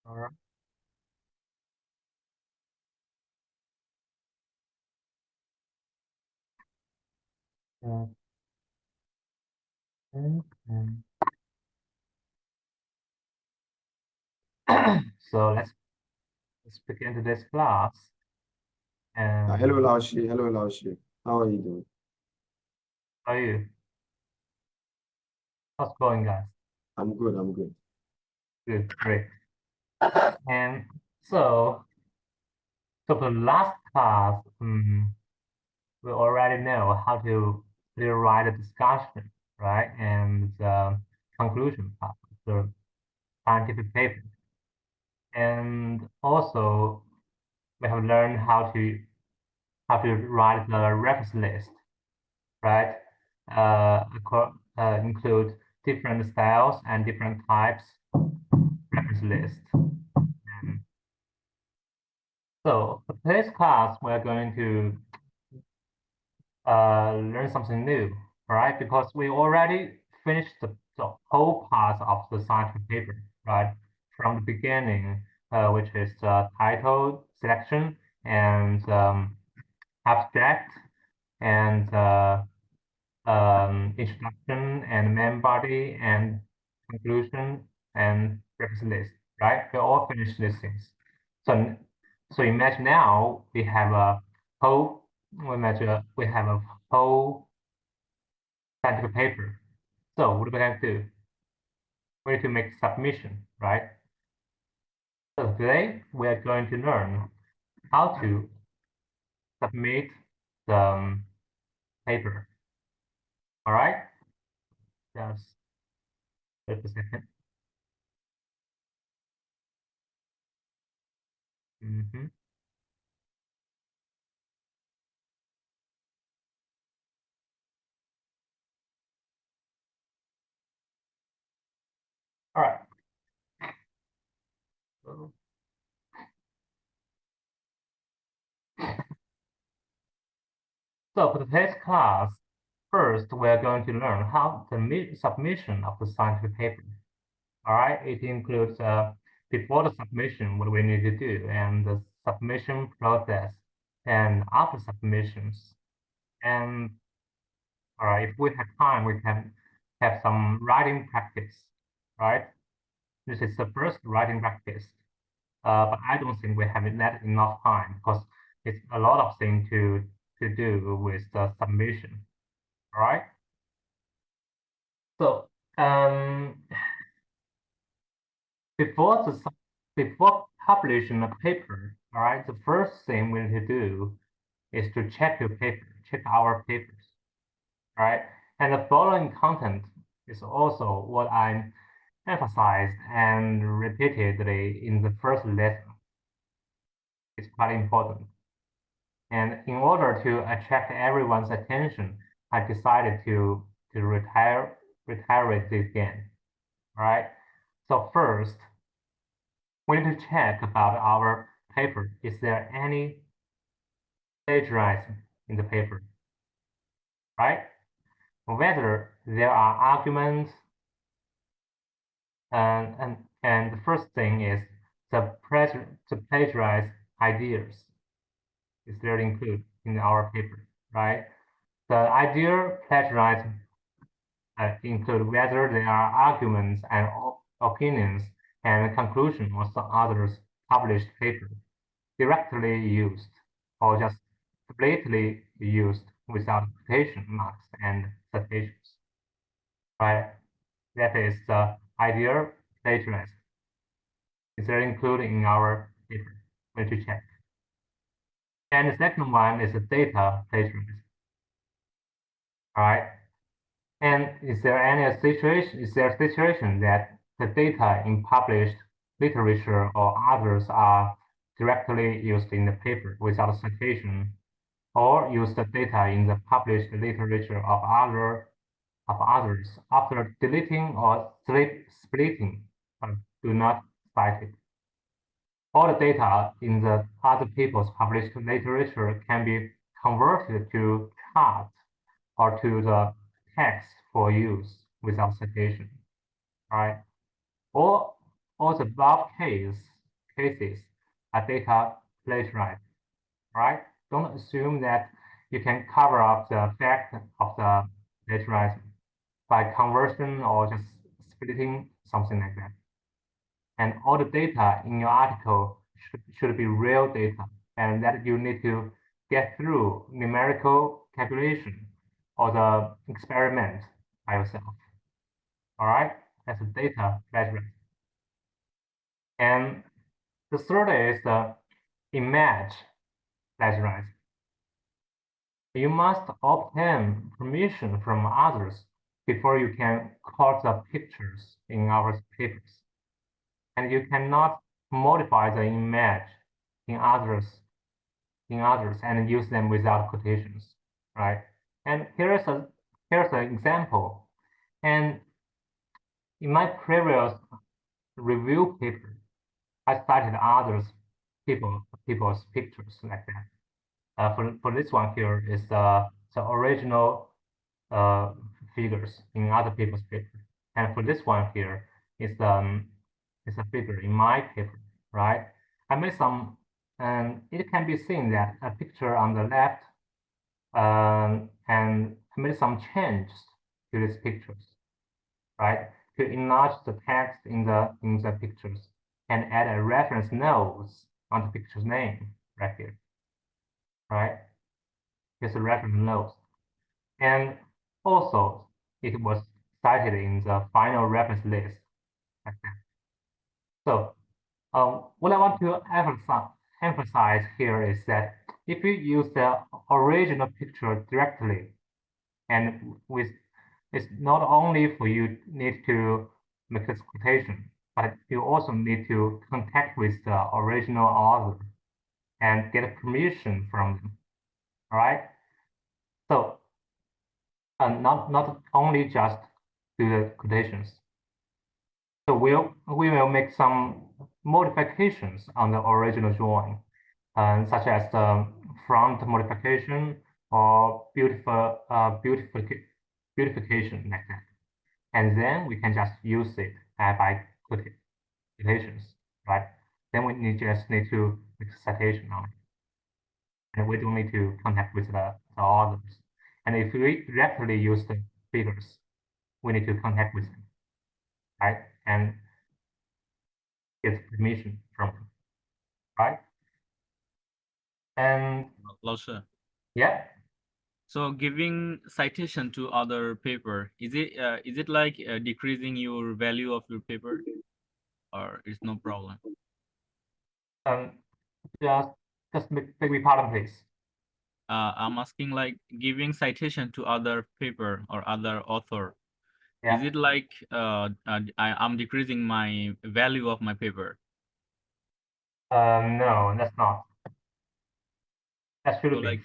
All right. Uh, and so let's begin today's class. Hello, And Laoshi. Hello, Laoshi. How are you doing? how are you? How's it going, guys? I'm good. I'm good. Good, great. And so, so for the last class, we already know how to write a discussion, right? And the conclusion part of the scientific paper. And also, we have learned how to write the reference list, right? Include different styles and different types reference list. And so for today's class, we're going to learn something new, right? Because we already finished the whole part of the scientific paper, right? From the beginning, which is the title selection and abstract and introduction and main body and conclusion and reference list, right? We all finished these things. So, so imagine now we have a whole, we have a whole scientific paper. So what do we have to do? We need to make submission, right? So today we are going to learn how to submit the paper. All right? Just wait a second. Mm-hmm. All right. So, So for today's class, first we're going to learn how the submission of the scientific paper. All right, it includes before the submission what we need to do and the submission process and after submissions. And all right, if we have time, we can have some writing practice. Right, this is the first writing practice. But I don't think we have enough time because it's a lot of things to do with the submission. All right. So before before publishing a paper, all right, the first thing we need to do is to check your paper, check our papers, all right? And the following content is also what I emphasized and repeatedly in the first lesson. It's quite important. And in order to attract everyone's attention, I decided to reiterate this again, all right? So first, we need to check about our paper. Is there any plagiarism in the paper, right? Whether there are arguments, and the first thing is the plagiarized ideas is there included in our paper, right? The idea plagiarism include whether there are arguments and opinions and conclusion or some others published paper directly used or just blatantly used without quotation marks and citations, right? That is the ideal plagiarism. Is that included in our paper? We need to check. And the second one is the data plagiarism, all right? And is there any situation? Is there a situation that the data in published literature or others are directly used in the paper without citation, or use the data in the published literature of others after deleting or splitting, but do not cite it? All the data in the other people's published literature can be converted to chart or to the text for use without citation, right? Or the above case cases are data plagiarized, right? Don't assume that you can cover up the fact of the plagiarism by conversion or just splitting something like that. And all the data in your article should be real data, and that you need to get through numerical calculation or the experiment by yourself. All right, that's the data plagiarism. And the third is the image plagiarism. You must obtain permission from others before you can quote the pictures in our papers. And you cannot modify the image in others and use them without quotations, right? And here's an example. And in my previous review paper, I cited people's pictures like that. For this one here is the original figures in other people's paper, and for this one here is a figure in my paper, right? I made some, and it can be seen that a picture on the left, and I made some changes to these pictures, right? To enlarge the text in the pictures and add a reference notes on the picture's name right here, right? Here's a reference notes. And also, it was cited in the final reference list. Like that. So, what I want to emphasize here is that if you use the original picture directly, and with it's not only for you need to make this quotation, but you also need to contact with the original author and get permission from them. All right. So, not only just do the quotations. So we will make some modifications on the original drawing, such as the front modification or beautification like that. And then we can just use it by quotations, right? Then we just need to make a citation on it. And we don't need to contact with the authors. And if we directly use the figures, we need to contact with them, right? And get permission from them, right? And 老师 yeah, so giving citation to other paper, is it like decreasing your value of your paper, or it's no problem? um, just make me pardon, please. I'm asking like giving citation to other paper or other author. Yeah. Is it like I'm decreasing my value of my paper? No, that's not. That should So be.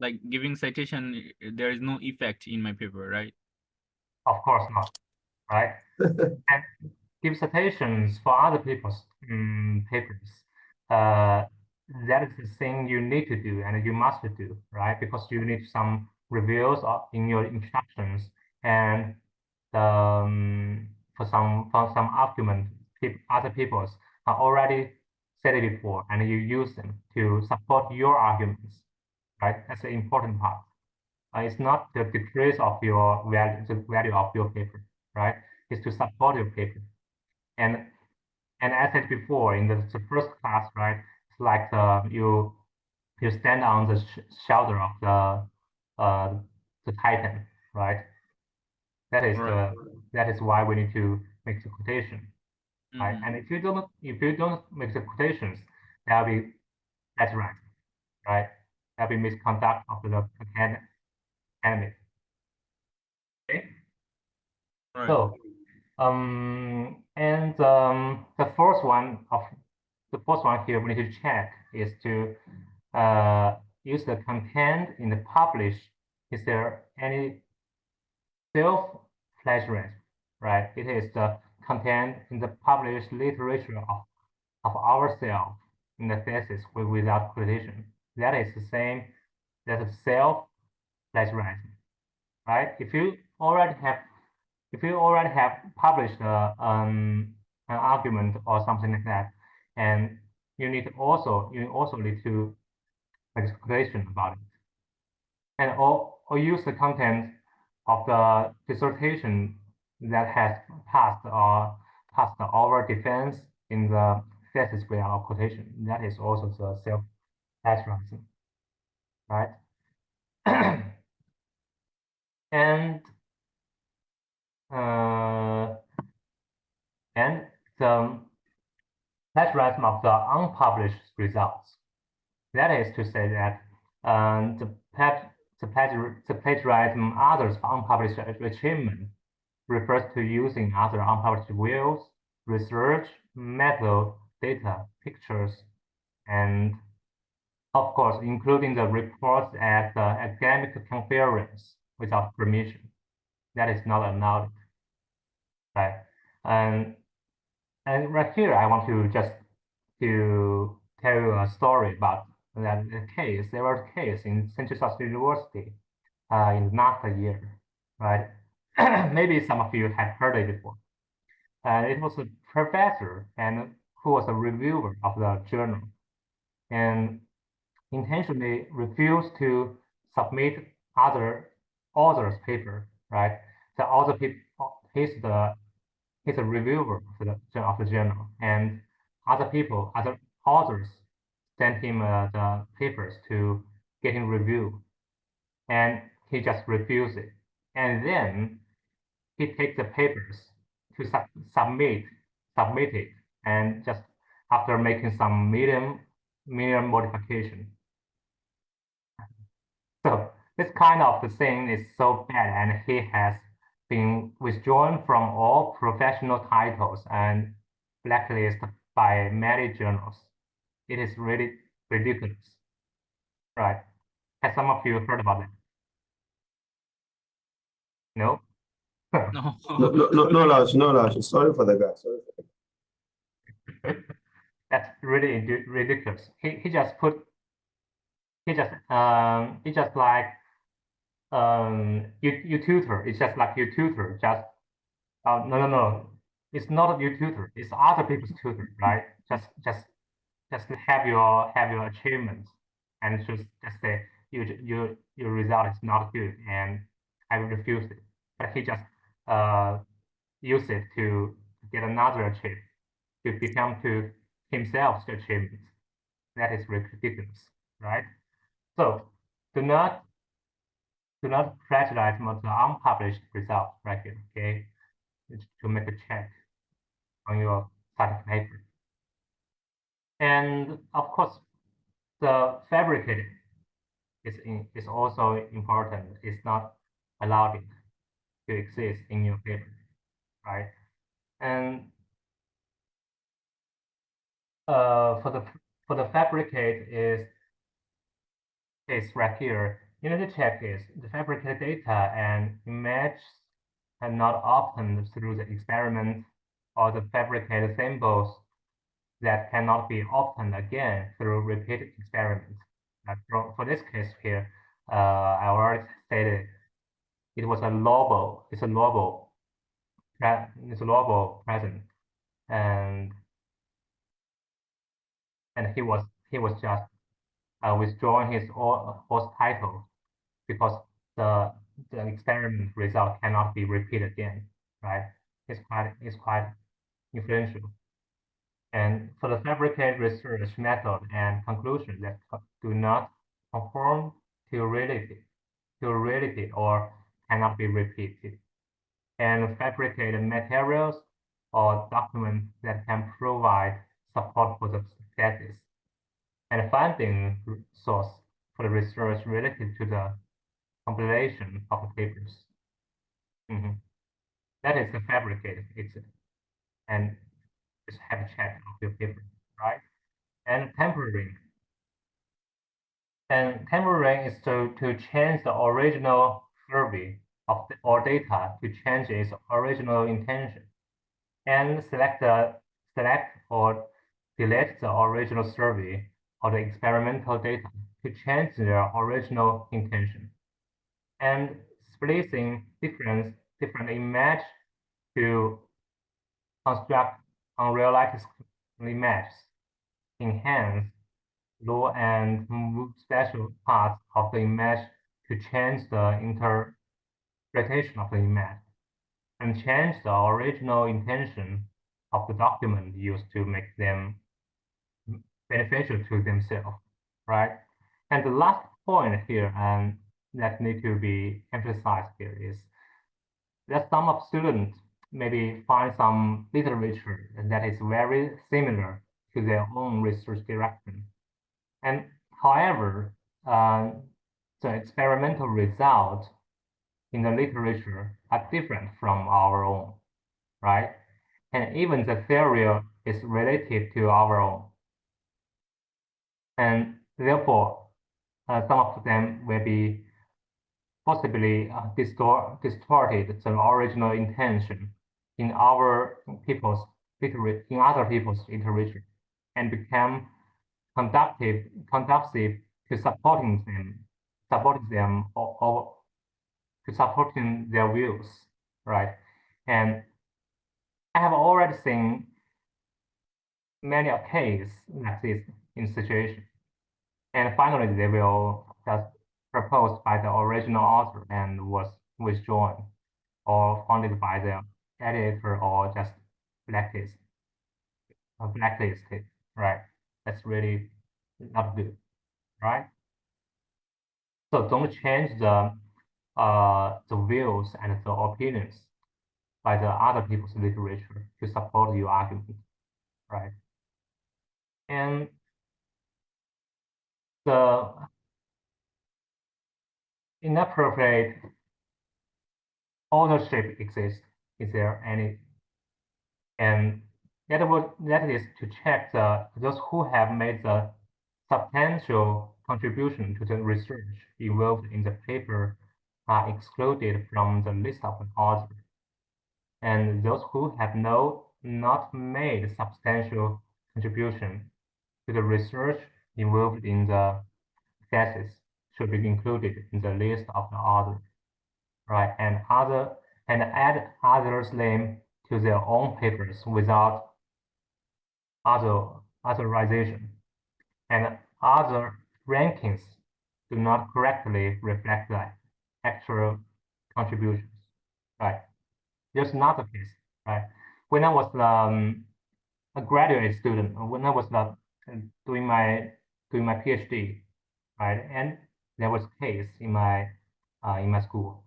like giving citation, there is no effect in my paper, right? Of course not, right? And give citations for other people's papers. That is the thing you need to do and you must do, right? Because you need some reviews in your instructions and for some argument other people's are already said it before and you use them to support your arguments, right? That's the important part. It's not the decrease of your value, the value of your paper, right? It's to support your paper. And as I said before in the first class, right? It's like you stand on the shoulder of the Titan, right? That is Right. that is why we need to make the quotation, right? Mhm. And if you don't make the quotations, that'll be that's right? That'll be misconduct of the enemy. Okay. Right. So and the fourth one here we need to check is to use the content in the publish. Is there any self-plagiarism, right? It is the content in the published literature of ourselves in the thesis without quotation. That is the same as self-plagiarism, right? If you already have published an argument or something like that, and you also need to make a calculation about it, and or use the content of the dissertation that has passed our defense in the thesis without quotation. That is also the self-plagiarizing, right? And uh, and the plagiarism of the unpublished results. That is to say that the plagiarism others unpublished achievement refers to using other unpublished views, research, method, data, pictures, and of course, including the reports at the academic conference without permission. That is not allowed, right? And right here, I want to just to tell you a story about that case. There was a case in Central South University in last year, right? Maybe some of you have heard it before. It was a professor and who was a reviewer of the journal and intentionally refused to submit other author's paper, right? The author he's a reviewer of the journal, and other authors sent him the papers to get him review, and he just refused it. And then he takes the papers to submit it, and just after making some medium modification. So this kind of the thing is so bad, and he has been withdrawn from all professional titles and blacklisted by many journals. It is really ridiculous, right? Have some of you heard about it? No? No. No, Laoshi, no, Laoshi. Sorry for the guy. Sorry for the guy. That's really ridiculous. He just like you tutor. It's just like you tutor. Just no. It's not your tutor. It's other people's tutor, right? Just have your achievements and just say your result is not good and I will refuse it. But he just use it to get another achievement to become to himself's achievement. That is ridiculous, right? So do not plagiarize the unpublished result right here, okay? It's to make a check on your scientific paper. And of course, the fabricated is also important. It's not allowed to exist in your paper, right? And for the fabricate is right here. Unity check is the fabricated data and image and not obtained through the experiment or the fabricated symbols that cannot be obtained again through repeated experiments. For this case here, I already stated it was a lobo. It's a lobo. It's a lobo present, and he was just withdrawing his host title because the experiment result cannot be repeated again, right? It's quite influential. And for the fabricated research method and conclusion that do not conform to reality or cannot be repeated, and fabricated materials or documents that can provide support for the thesis, and finding source for the research related to the compilation of the papers. That is the fabricated. And just have a check of your paper, right? And tampering. And tampering is to change the original survey of or data to change its original intention, and select or delete the original survey or the experimental data to change their original intention, and splicing different image to construct unrealistic images enhance, low and move special parts of the image to change the interpretation of the image and change the original intention of the document used to make them beneficial to themselves, right? And the last point here, and that need to be emphasized here, is that some of students maybe find some literature that is very similar to their own research direction. And however, the experimental results in the literature are different from our own, right? And even the theory is related to our own. And therefore, some of them will be possibly distorted the original intention in other people's literature and become conducive to supporting them or to supporting their views, right? And I have already seen many a case like this in situation. And finally, they will just proposed by the original author and was withdrawn or funded by the editor or just blacklisted, right? That's really not good, right? So don't change the views and the opinions by the other people's literature to support your argument, right? And the inappropriate ownership exists. Is there any? And that is to check those who have made the substantial contribution to the research involved in the paper are excluded from the list of authors, and those who have not made substantial contribution to the research involved in the thesis should be included in the list of the authors, right? And add others' name to their own papers without authorization. And other rankings do not correctly reflect the actual contributions, right? There's another case, right? When I was a graduate student, when I was doing my PhD, right, and there was a case in my school,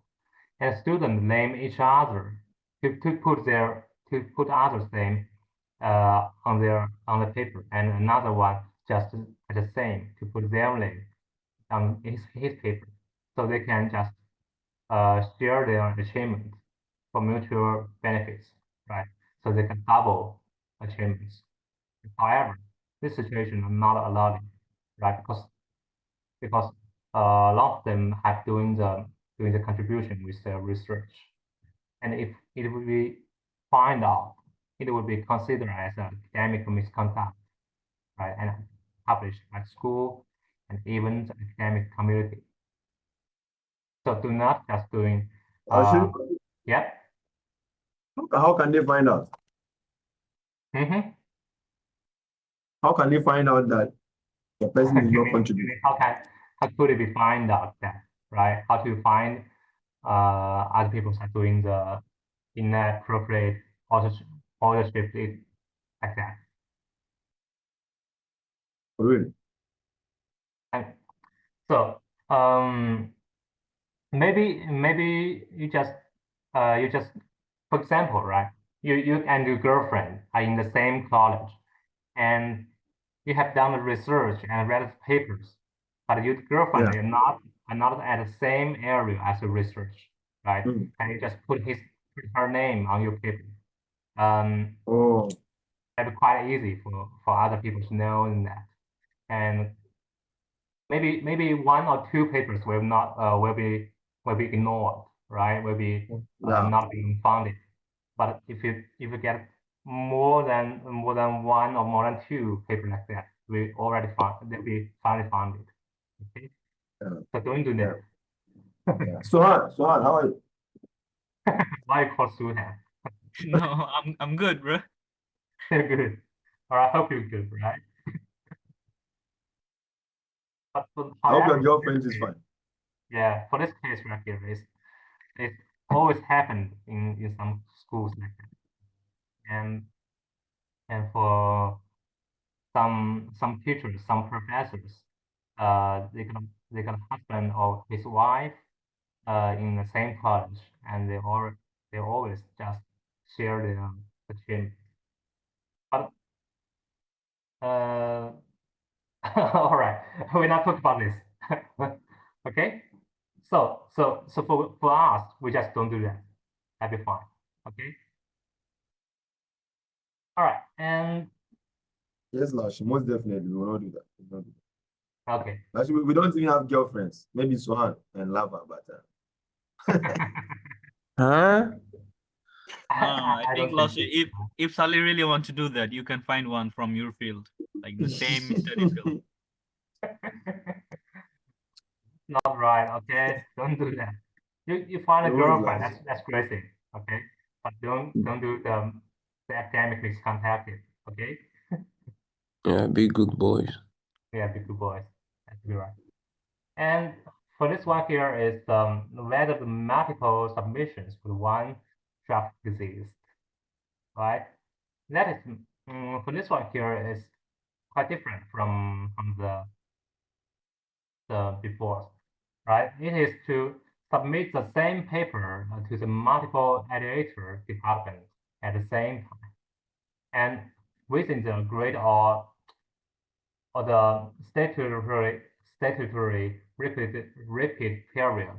and students name each other to put others' name on the paper, and another one just the same to put their name on his paper, so they can just share their achievement for mutual benefits, right? So they can double achievements. However, this situation is not allowed, right? Because a lot of them have doing the contribution with their research, and if it will be found out, it will be considered as an academic misconduct, right? And published by school and even the academic community. So do not just doing, Actually, yeah. how can they find out? Mm-hmm. How can they find out that the person did not contribute? How could it be find out that, right? How to find other people are doing the inappropriate authorship like that. Really? And so maybe you just for example, right? You and your girlfriend are in the same college and you have done the research and read the papers, but your girlfriend Yeah. are not at the same area as the research, right? Mm. And you just put her name on your paper. Oh, That'd be quite easy for other people to know that. And maybe one or two papers will not will be ignored, right? Will be yeah. not being funded. But if you get more than one or more than two papers like that, we already found that we finally found it. Okay, Yeah. so don't do that. Yeah. Suhan, how are you? Why you call Suhan? No, I'm good, bro. You're good. All right, I hope you're good, right? But I hope your however, girlfriend is fine. yeah, for this case right here, it's always happened in some schools like that. And for some teachers, some professors, they got a husband or his wife in the same college, and they always just share the gym. But all right, we're not talking about this. Okay, so for us, we just don't do that. That'd be fine. Okay. All right, and Yes, Lash, most definitely we will not do that. We will not do that. okay. Lash, we don't even have girlfriends. Maybe Swan and Lava, but Huh? I I think don't think so. Lashi, if Sally really want to do that, you can find one from your field, like the same study field. Not right, okay? Don't do that. You find a It was girlfriend, Lash. that's crazy, okay? But don't do the academic misconducted, okay? Yeah, be good boys. Yeah, be good boys. That's be right. And for this one here is whether the multiple submissions for one draft disease, right? That is for this one here is quite different from the before, right? It is to submit the same paper to the multiple editor department at the same time, and within the grade or the statutory repeat period,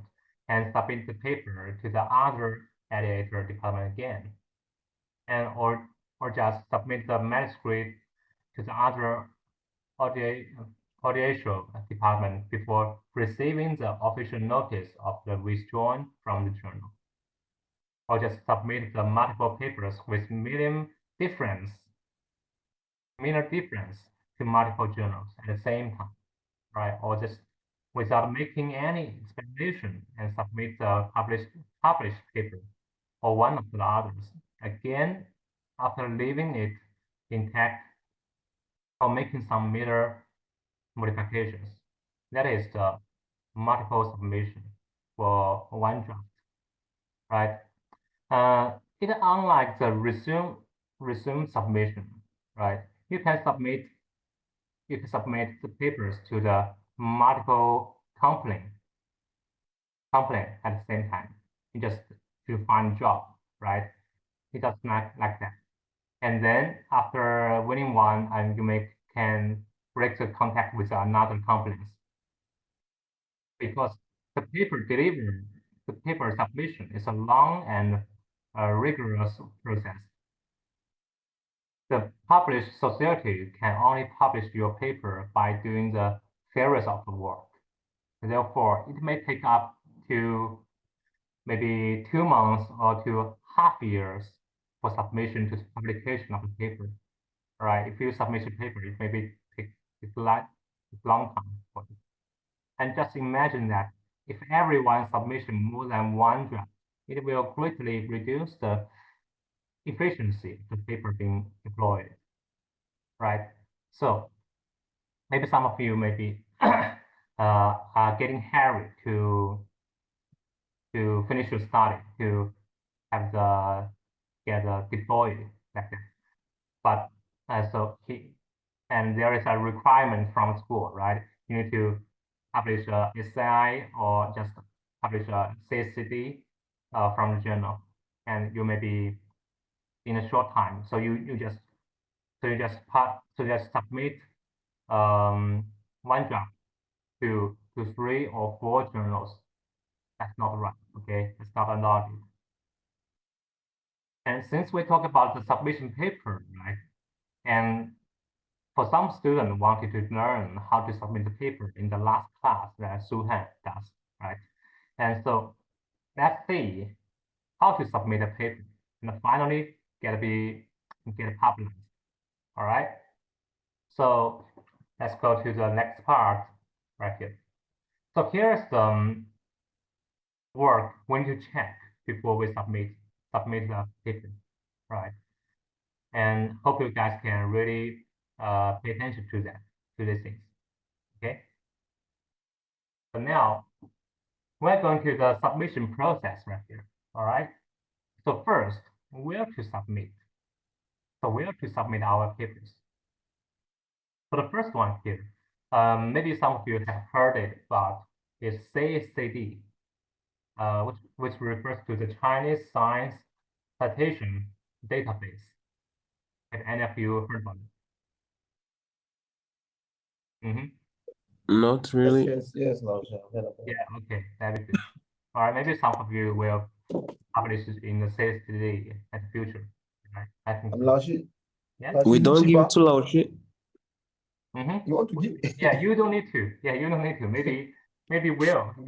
and submit the paper to the other editor department again, and or just submit the manuscript to the other audiovisual department before receiving the official notice of the withdrawal from the journal, or just submit the multiple papers with minor difference to multiple journals at the same time, right? Or just without making any explanation and submit the published paper or one of the others. Again, after leaving it intact or making some minor modifications. That is the multiple submission for one draft, right? It unlike the resume submission, right? You can submit the papers to the multiple complaint at the same time. You just to find a job, right? It does not like that. And then after winning one, and you can break the contact with another companies, because the paper submission is a long and rigorous process. The published society can only publish your paper by doing the series of the work. Therefore, it may take up to maybe 2 months or to half years for submission to publication of the paper. Right? If you submit a paper, it maybe take it's long time for it. And just imagine that if everyone submission more than one draft, it will greatly reduce the efficiency of the paper being deployed, right? So maybe some of you may be are getting hurried to finish your study, to have the get deployed like that. But and there is a requirement from school, right? You need to publish a essay or just publish a CSCD from the journal, and you may be in a short time. So you just submit one draft to 3 or 4 journals. That's not right. Okay, it's not allowed. And since we talk about the submission paper, right? And for some students wanted to learn how to submit the paper in the last class that Suhan does, right? And so let's see how to submit a paper and finally get published. All right. So let's go to the next part right here. So here's the work we need to check before we submit the paper, right? And hope you guys can really pay attention to these things. Okay. So now we're going to the submission process right here. All right. So first, where to submit? So where to submit our papers? For the first one here, maybe some of you have heard it, but it's CSCD, which refers to the Chinese Science Citation Database. Have any of you heard about it? Not really. Yes, Laoshi. Yeah, okay, that'd be good. All right, maybe some of you will publish it in the CSCD at the future. Right? I think so. Laoshi, Yeah. Laoshi, We is it don't give cheaper? it to Lao Shi. You want to give? Yeah, you don't need to. Yeah, you don't need to. Maybe it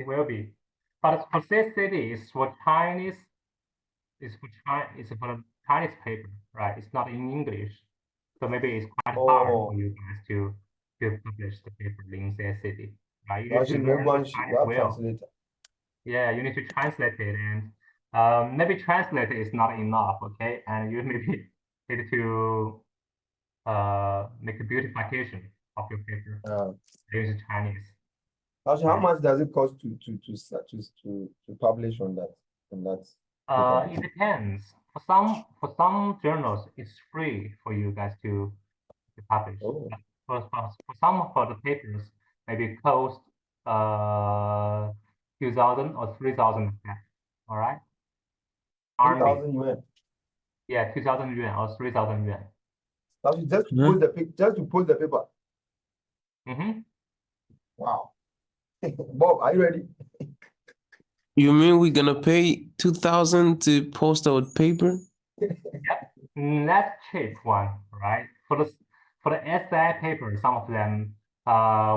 will be. But for CSCD, it's for Chinese. It's for the Chinese paper, right? It's not in English, so maybe it's quite hard for you guys to publish the paper in CSCD, right? You need to Laoshi, no learn the Guanxi, Chinese we have well. translator. Yeah, you need to translate it, and maybe translate is not enough, okay? And you maybe need to make a beautification of your paper using Chinese. Laoshi, how Right. much does it cost to publish on that database? It depends. For some journals, it's free for you guys to publish. Oh. For some of the papers, maybe cost 2,000 or 3,000. All right. 3,000 yuan. Yeah, 2,000 yuan or 3,000 yuan. Laoshi, just to Huh? post the just to post the paper. Wow. Bob, are you ready? You mean we're gonna pay 2,000 to post our paper? That's cheap one, right? For the SI paper, some of them,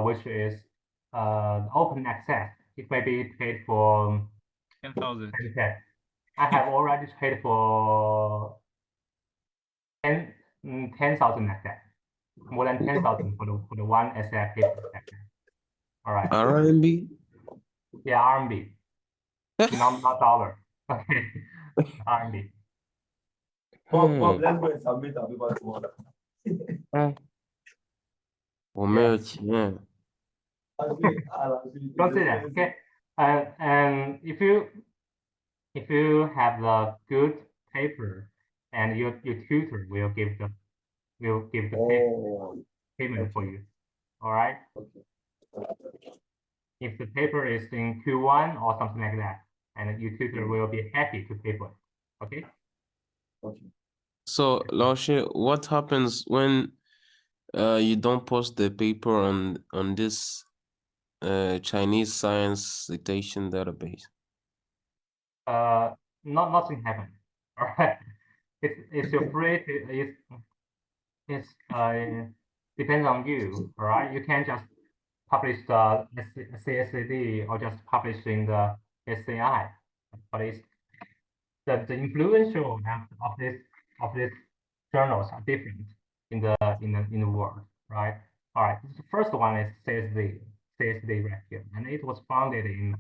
which is open access, it may be paid for 10,000. 10K. I have already paid for 10,000 like that. More than 10,000 for the one SI paper like that. All right. RMB? Yeah, RMB, not dollar. Okay, RMB. Bob, let's go and submit our paper tomorrow. 我没有钱。 Consider, okay. And if you have the good paper, and your tutor will give the payment for you. All right. If the paper is in Q1 or something like that, and your tutor will be happy to pay for it. Okay. So, Lao Shi, what happens when you don't post the paper on this Chinese science citation database? Nothing happened. All right. It's your free to it's depends on you. All right. You can just publish the CSCD or just publish in the SCI, but it's the influential of this journals are different in the world, right? All right. The first one is CSD right here, and it was founded in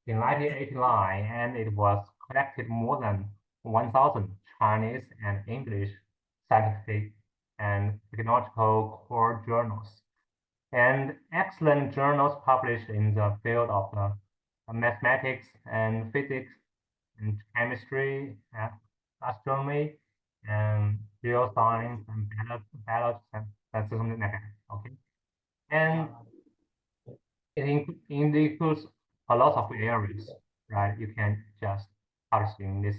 1989, and it was collected more than 1,000 Chinese and English scientific and technological core journals, and excellent journals published in the field of mathematics and physics and chemistry, astronomy, and geoscience, and biology, and that's something like that. Okay, and it includes a lot of areas, right? You can just publish in this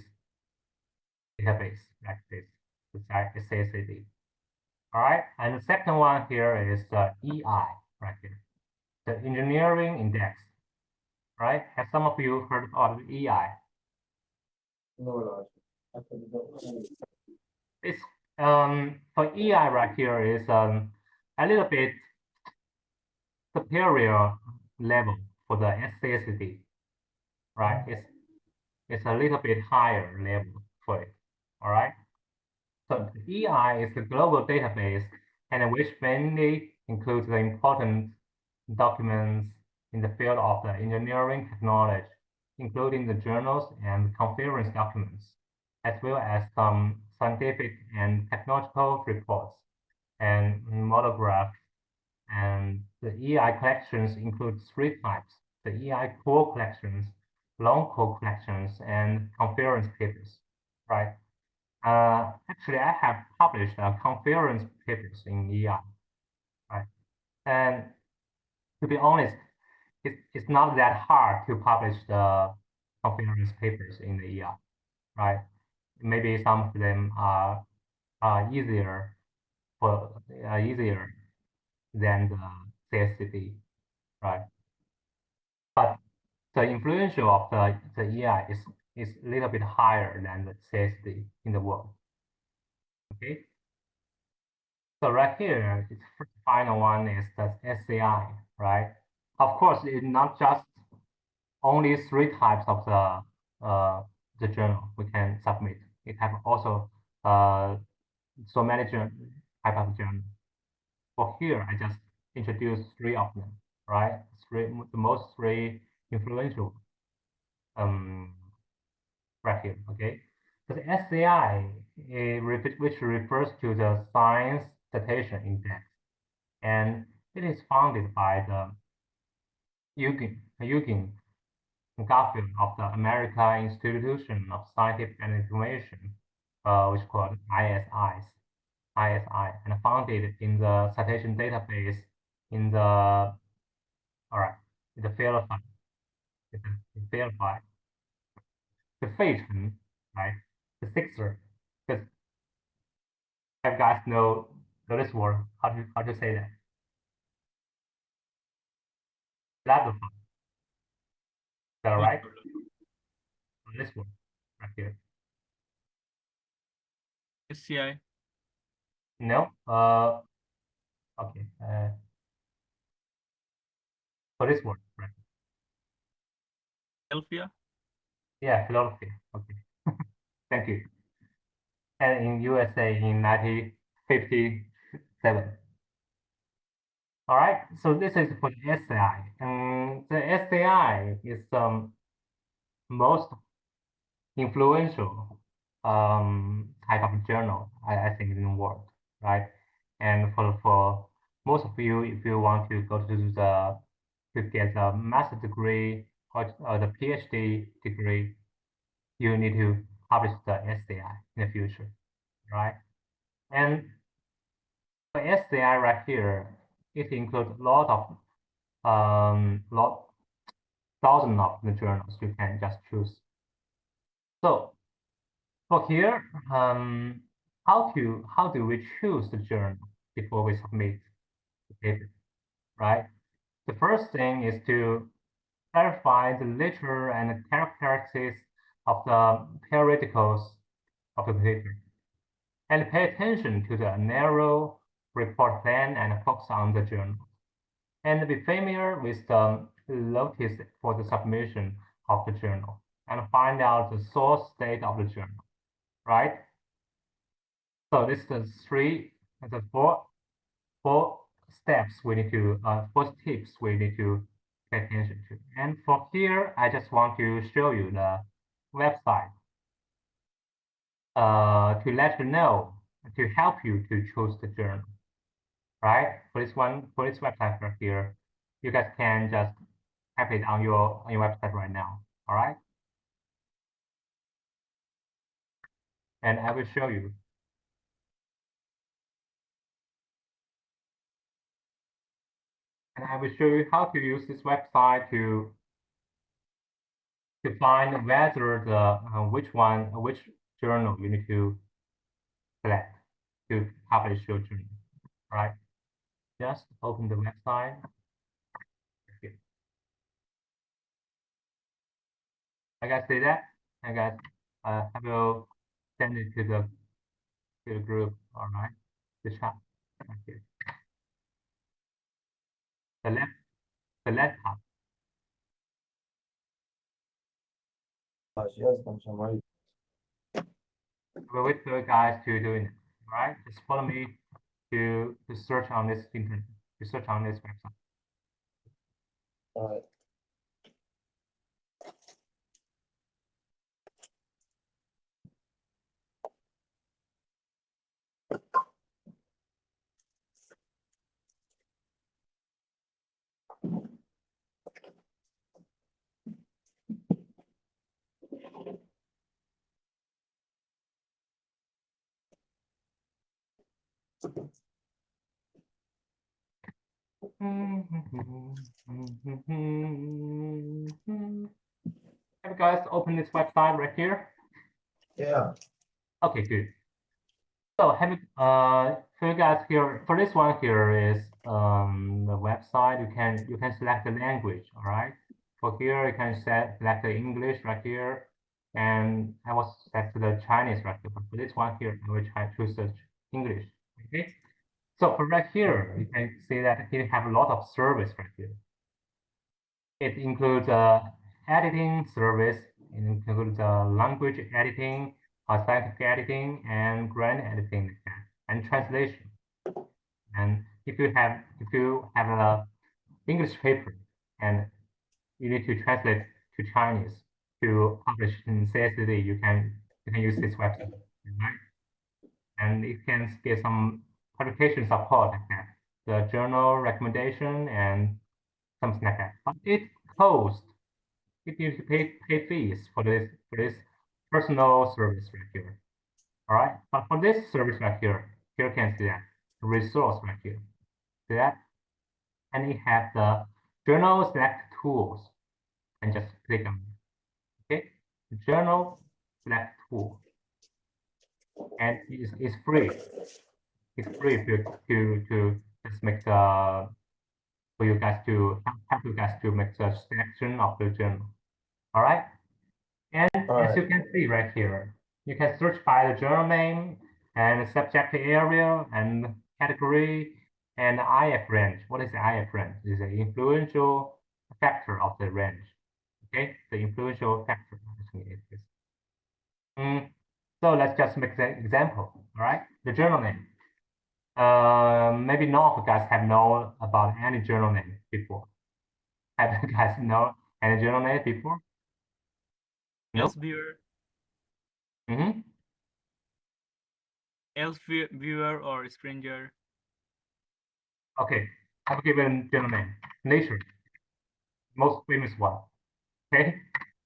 database like this, the CSCD. All right, and the second one here is the EI right here, the engineering index, right? Have some of you heard of EI? No, It's for EI right here is a little bit superior level for the SCSD, right? It's a little bit higher level for it. All right. So the EI is a global database and which mainly includes the important documents in the field of the engineering technology, including the journals and conference documents, as well as some scientific and technological reports and monographs. And the EI collections include three types. the EI core collections, long core collections, and conference papers, right? Actually, I have published conference papers in EI, right? And to be honest, it's not that hard to publish the conference papers in the EI, right? Maybe some of them are easier than the CSCD, right? But the influential of the EI is a little bit higher than the CSD in the world. Okay. So right here, the final one is the SCI, right? Of course, it's not just only 3 types of the journal we can submit. It have also so many type of journal. For here, I just introduced 3 of them, right? The most 3 influential right here, okay? So the SCI, which refers to the Science Citation Index, and it is founded by the Eugen Garfield of the American Institution of Scientific and Information, which is called ISI, and founded in the citation database in the, all right, in the field file, the Phaeton, right, the Sixer, because you guys know this word, how to say that? Laboratory, is that right? This one, right here. SCI. No, okay, for this one, right? Philadelphia. Yeah, Philadelphia, okay. Thank you. And in USA in 1957. All right, so this is for the SCI. And the SCI is most influential type of journal, I think, in the world, right? And for most of you, if you want to go to get a master degree or the PhD degree, you need to publish the SCI in the future, right? And the SCI right here, it includes a lot of thousands of the journals you can just choose. So for here, how do we choose the journal before we submit the paper, right? The first thing is to clarify the literature and the characteristics of the periodicals of the paper, and pay attention to the narrow report plan and focus on the journal, and be familiar with the notice for the submission of the journal, and find out the source date of the journal, right? So this is the four steps we need to, 4 tips we need to pay attention to. And for here, I just want to show you the website to let you know, to help you to choose the journal, right? For this website right here, you guys can just type it on your website right now, all right? And I will show you. And I will show you how to use this website to find whether the which journal you need to select to publish your journal, right? Just open the website. Okay. I guys see that? I guess I will send it to the group, all right? The chat. Okay. The laptop. Yes, I'm sorry. We'll wait for you guys to do it. All right, just follow me to search on this internet, to search on this website. All right. Have you guys opened this website right here? Yeah. Okay, good. So have you for you guys here, for this one here is the website. You can select the language, all right? For here you can select the English right here, and I will select the Chinese right here. But for this one here, I will try to search English. Okay. So for right here, you can see that it have a lot of service right here. It includes editing service, it includes language editing, scientific editing, and grant editing, and translation. And if you have an English paper and you need to translate to Chinese to publish in CSCD, you can use this website, right? And it can give some publication support like that, the journal recommendation and something like that. But it costs. It needs to pay fees for this personal service right here. All right, but for this service right here, you can see that resource right here. See that? And it has the journal select tools. And just click on it. Okay, journal select tool. And it's free. It's free to just make the for you guys to help you guys to make the selection of the journal. All right. And as you can see right here, you can search by the journal name and subject area and category and IF range. What is the IF range? It's the influential factor of the range. Okay, the influential factor. So let's just make an example. All right, the journal name. Maybe none of you guys have known about any journal name before. Have you guys know any journal name before? Nope. Elsevier, Mm-hmm. Elsevier or Stranger. Okay, I've given journal name. Nature, most famous one. Okay,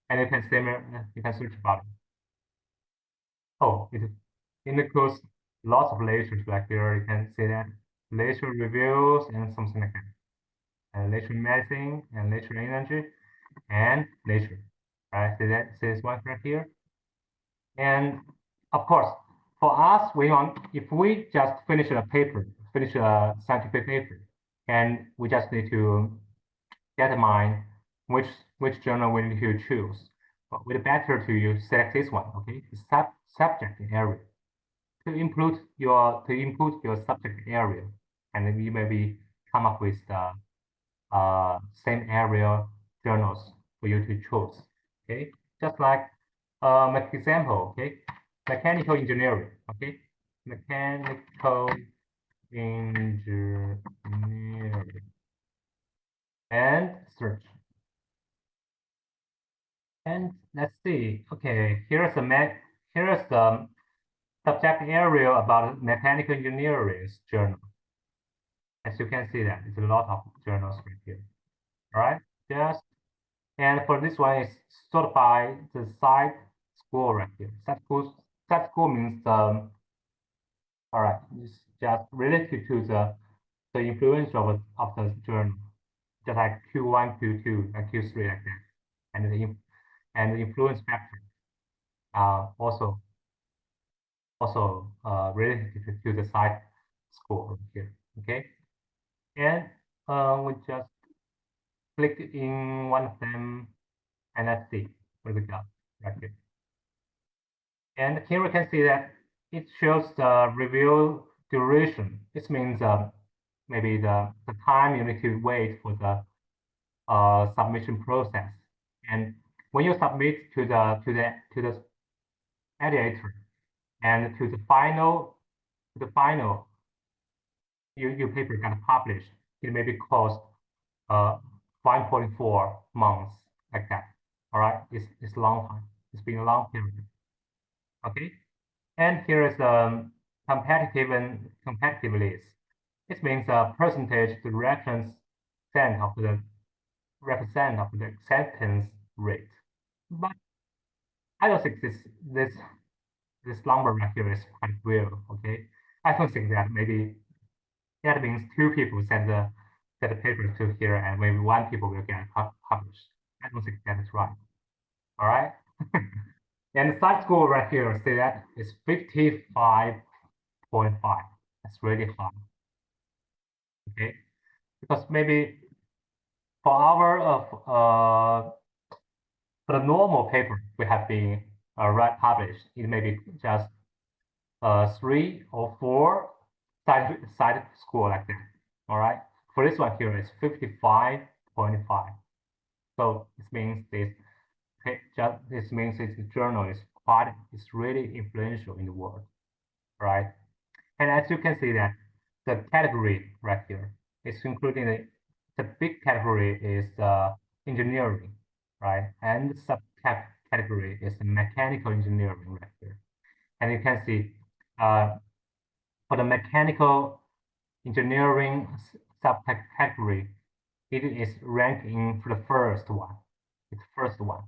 and you can search about it. Oh, it includes lots of lectures like here. You can see that lecture reviews and something like that. And lecture medicine and lecture energy and lecture. Right, see that? See this one right here. And of course, for us, if we just finish a paper, finish a scientific paper, and we just need to determine which journal we need to choose. But it's better to you select this one, okay? Subject area to input your subject area, and then you maybe come up with the same area journals for you to choose. Okay, just like make example. Okay, mechanical engineering. Okay, mechanical engineering and search. And let's see. Okay, here's the subject area about mechanical engineering journal. As you can see that it's a lot of journals right here. All right, and for this one is sorted by the site school right here. Site school means all right, it's just related to the influence of the journal, just like Q1, Q2, and Q3 like that, and the influence factor also related to the site school right here. Okay, and we just click in one of them, and let's see where we go right here. And here we can see that it shows the review duration. This means maybe the time you need to wait for the submission process. And when you submit to the editor and to the final your paper got published, it may be cost 1.4 months like that. All right, it's long time. It's been a long period. Okay, and here is competitive list. It means a percentage the reference of the acceptance rate. But I don't think this number right here is quite real. Okay, I don't think that. Maybe that means two people send the paper to here, and maybe one people will get published. I don't think that is right. All right. And the side score right here, see that is 55.5. That's really high. Okay, because maybe for our for the normal paper we have been published, it may be just 3 or 4 side score like that. All right. For this one here is 55.5. So this means this means this journal is really influential in the world, right? And as you can see that the category right here is including the big category is engineering, right? And the subcategory is mechanical engineering right here. And you can see for the mechanical engineering subcategory, it is ranking for the first one. It's the first one.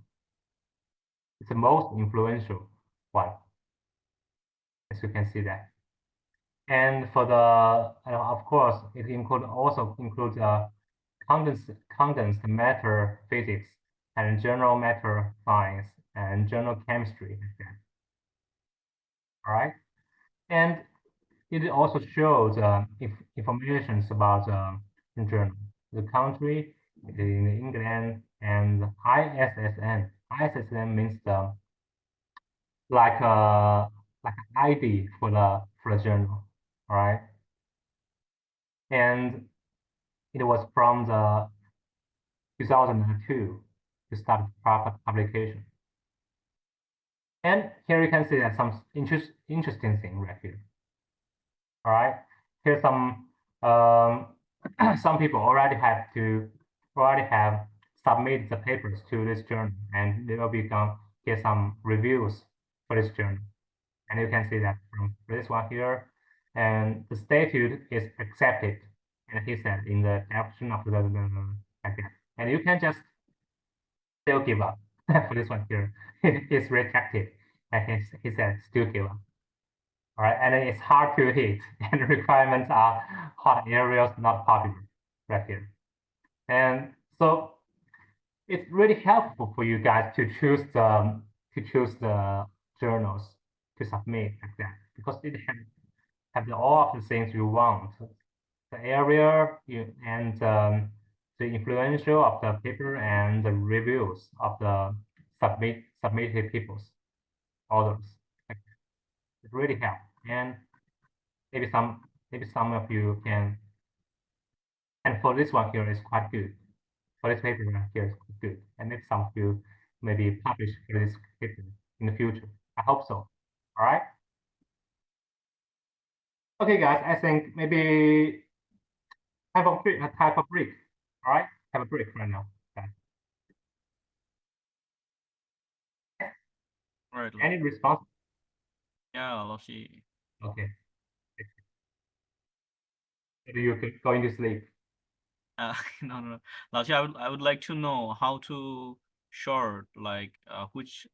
It's the most influential one, as you can see that. And for the, of course, it also includes condensed matter physics and general matter science and general chemistry. All right, and it also shows information about the journal, the country, in England, and ISSN. ISSN means the like an ID for the journal, all right? And it was from the 2002 to start publication. And here you can see that some interesting thing right here. All right, here's some some people already have submitted the papers to this journal, and they will get some reviews for this journal. And you can see that from this one here, and the statute is accepted, and he said in the caption of the like that. And you can just still give up for this one here. It's rejected, and he said still give up. All right, and it's hard to hit, and the requirements are hot areas not popular right here. And so it's really helpful for you guys to choose the journals to submit like that, because it have all of the things you want, the area and the influential of the paper and the reviews of the submitted people's authors. It really helps, and maybe some of you can. And for this one here is quite good. For this paper right here is quite good, and maybe some of you maybe publish for this paper in the future. I hope so. All right. Okay, guys. I think maybe have a break. All right, have a break right now. Okay. Right. Any response? Yeah, 老师. Okay. Maybe you could going to sleep. No. 老师, I would like to know how to sort like which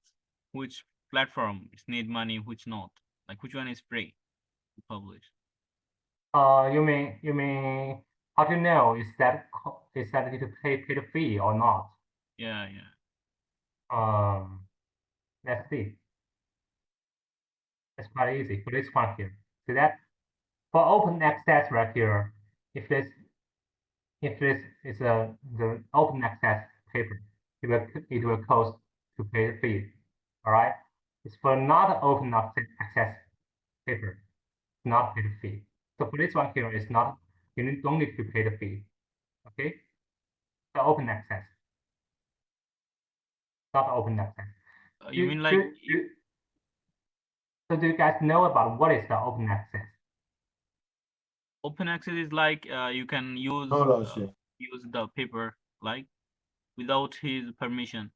platform is need money, which not. Like which one is free to publish. You mean how to know is that you to pay the fee or not? Yeah. Let's see. It's quite easy for this one here. See that for open access right here, if this is the open access paper, it will cost to pay the fee. All right. It's for not open access paper, not pay the fee. So for this one here, it's not, you don't need to pay the fee. Okay. The open access, not open access. You mean like so do you guys know about what is the open access? open access is like you can use use the paper like without his permission.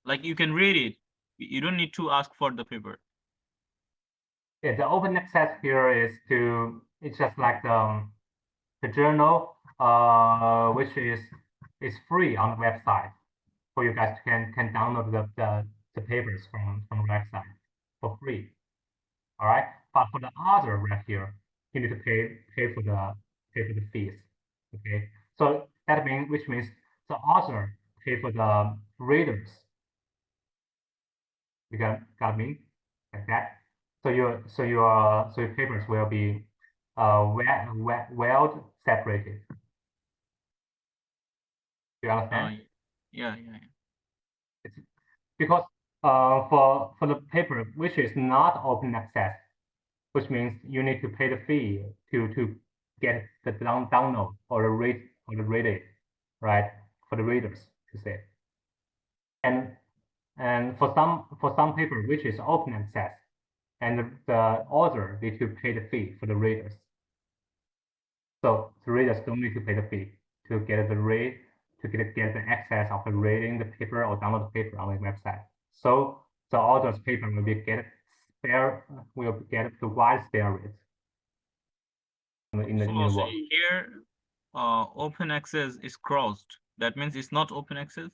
Like you can read it. You don't need to ask for the paper. Yeah, the open access here is it's just like the journal which is free on the website, for you guys can download the papers from the website for free. All right, but for the other right here, you need to pay for the fees. Okay, so that means which means the author pay for the readers. You got me like that. So your papers will be well separated. Do you understand? Yeah. Because for the paper which is not open access, which means you need to pay the fee to get the download or read it, right? For the readers to say. And for some paper which is open access, and the author need to pay the fee for the readers. So the readers don't need to pay the fee to get the access of the reading the paper or download the paper on the website. So the author's paper will get the wide spare rate in the So world. here, open access is crossed. That means it's not open access.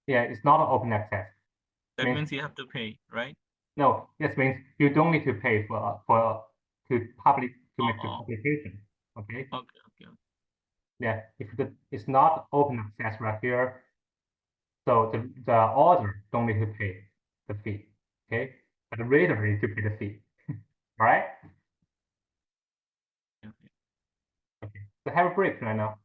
Yeah, it's not open access. That Means- means you have to pay, right? No, this means you don't need to pay to make the Oh. publication. Okay. Okay. Yeah, if it's not open access right here, so the author don't need to pay the fee. Okay, but the reader needs to pay the fee. All right. Okay. Okay. So have a break right now.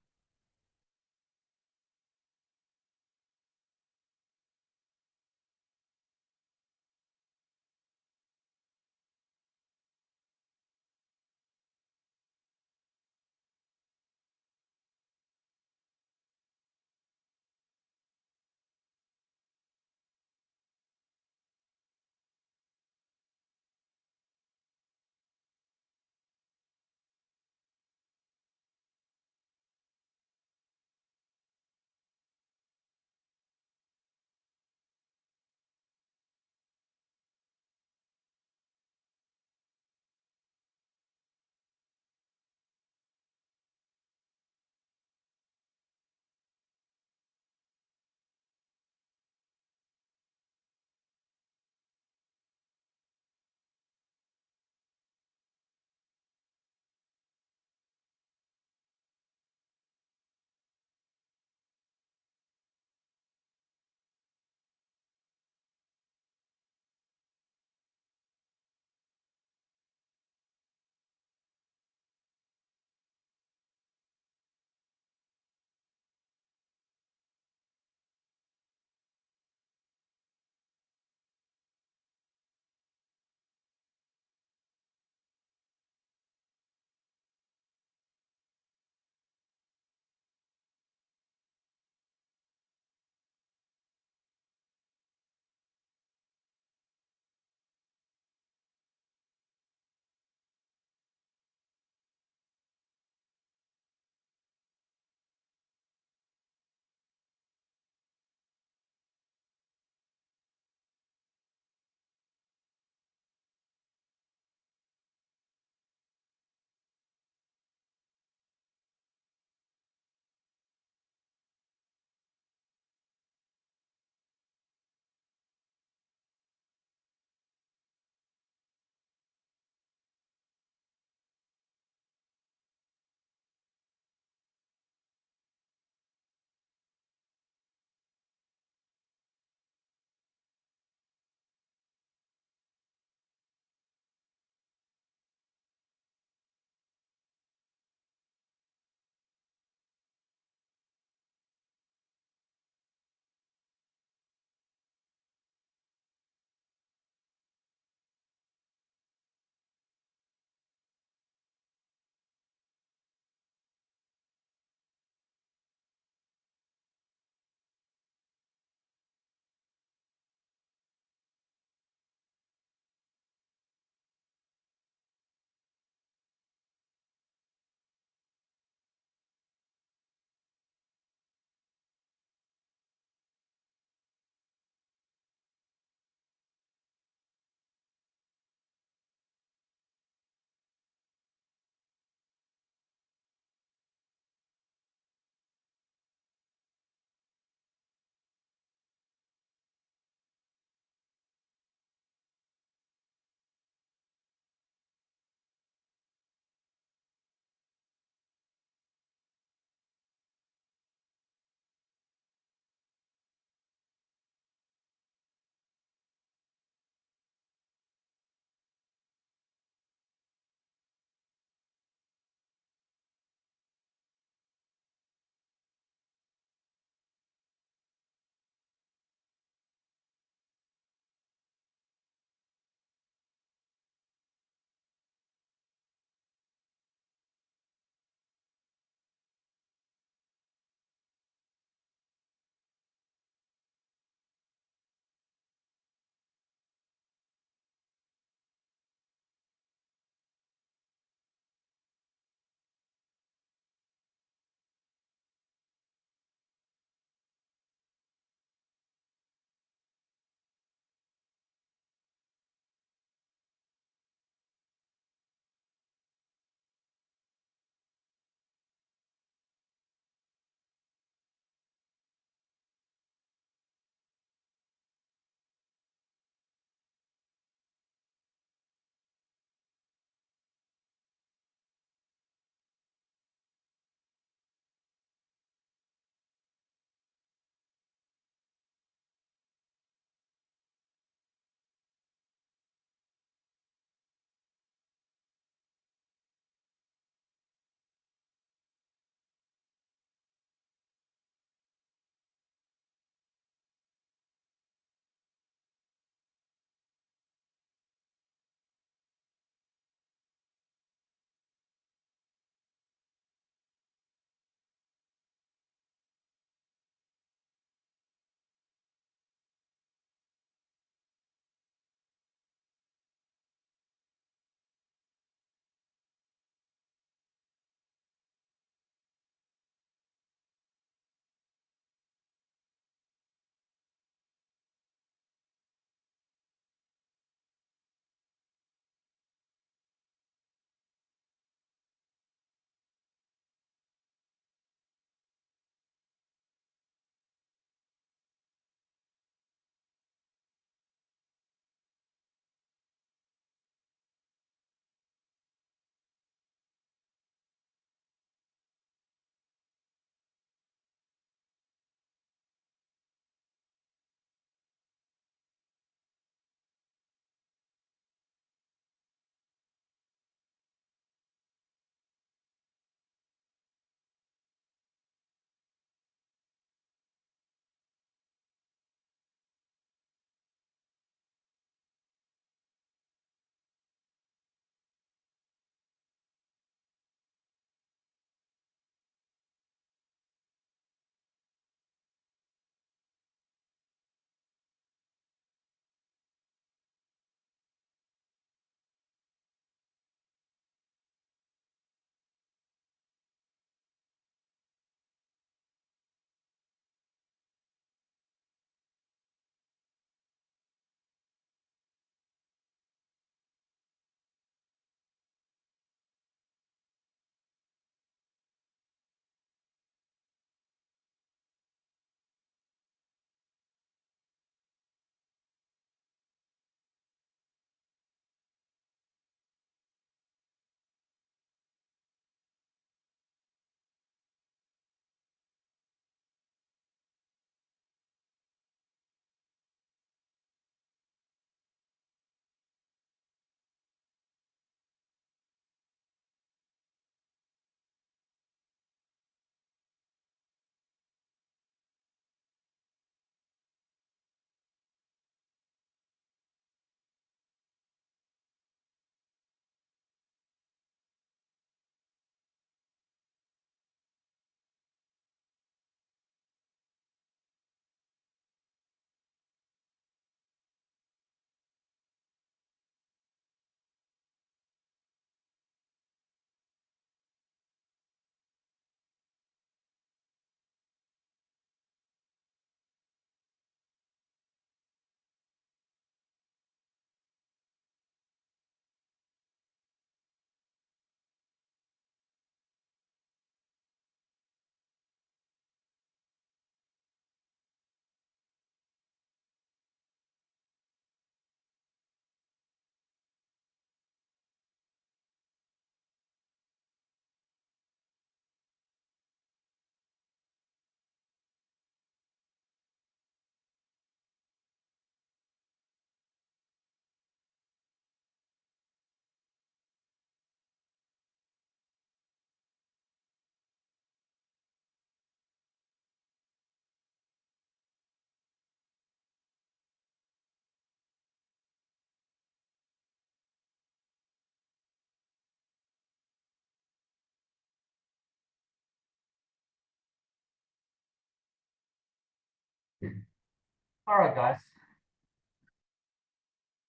All right, guys.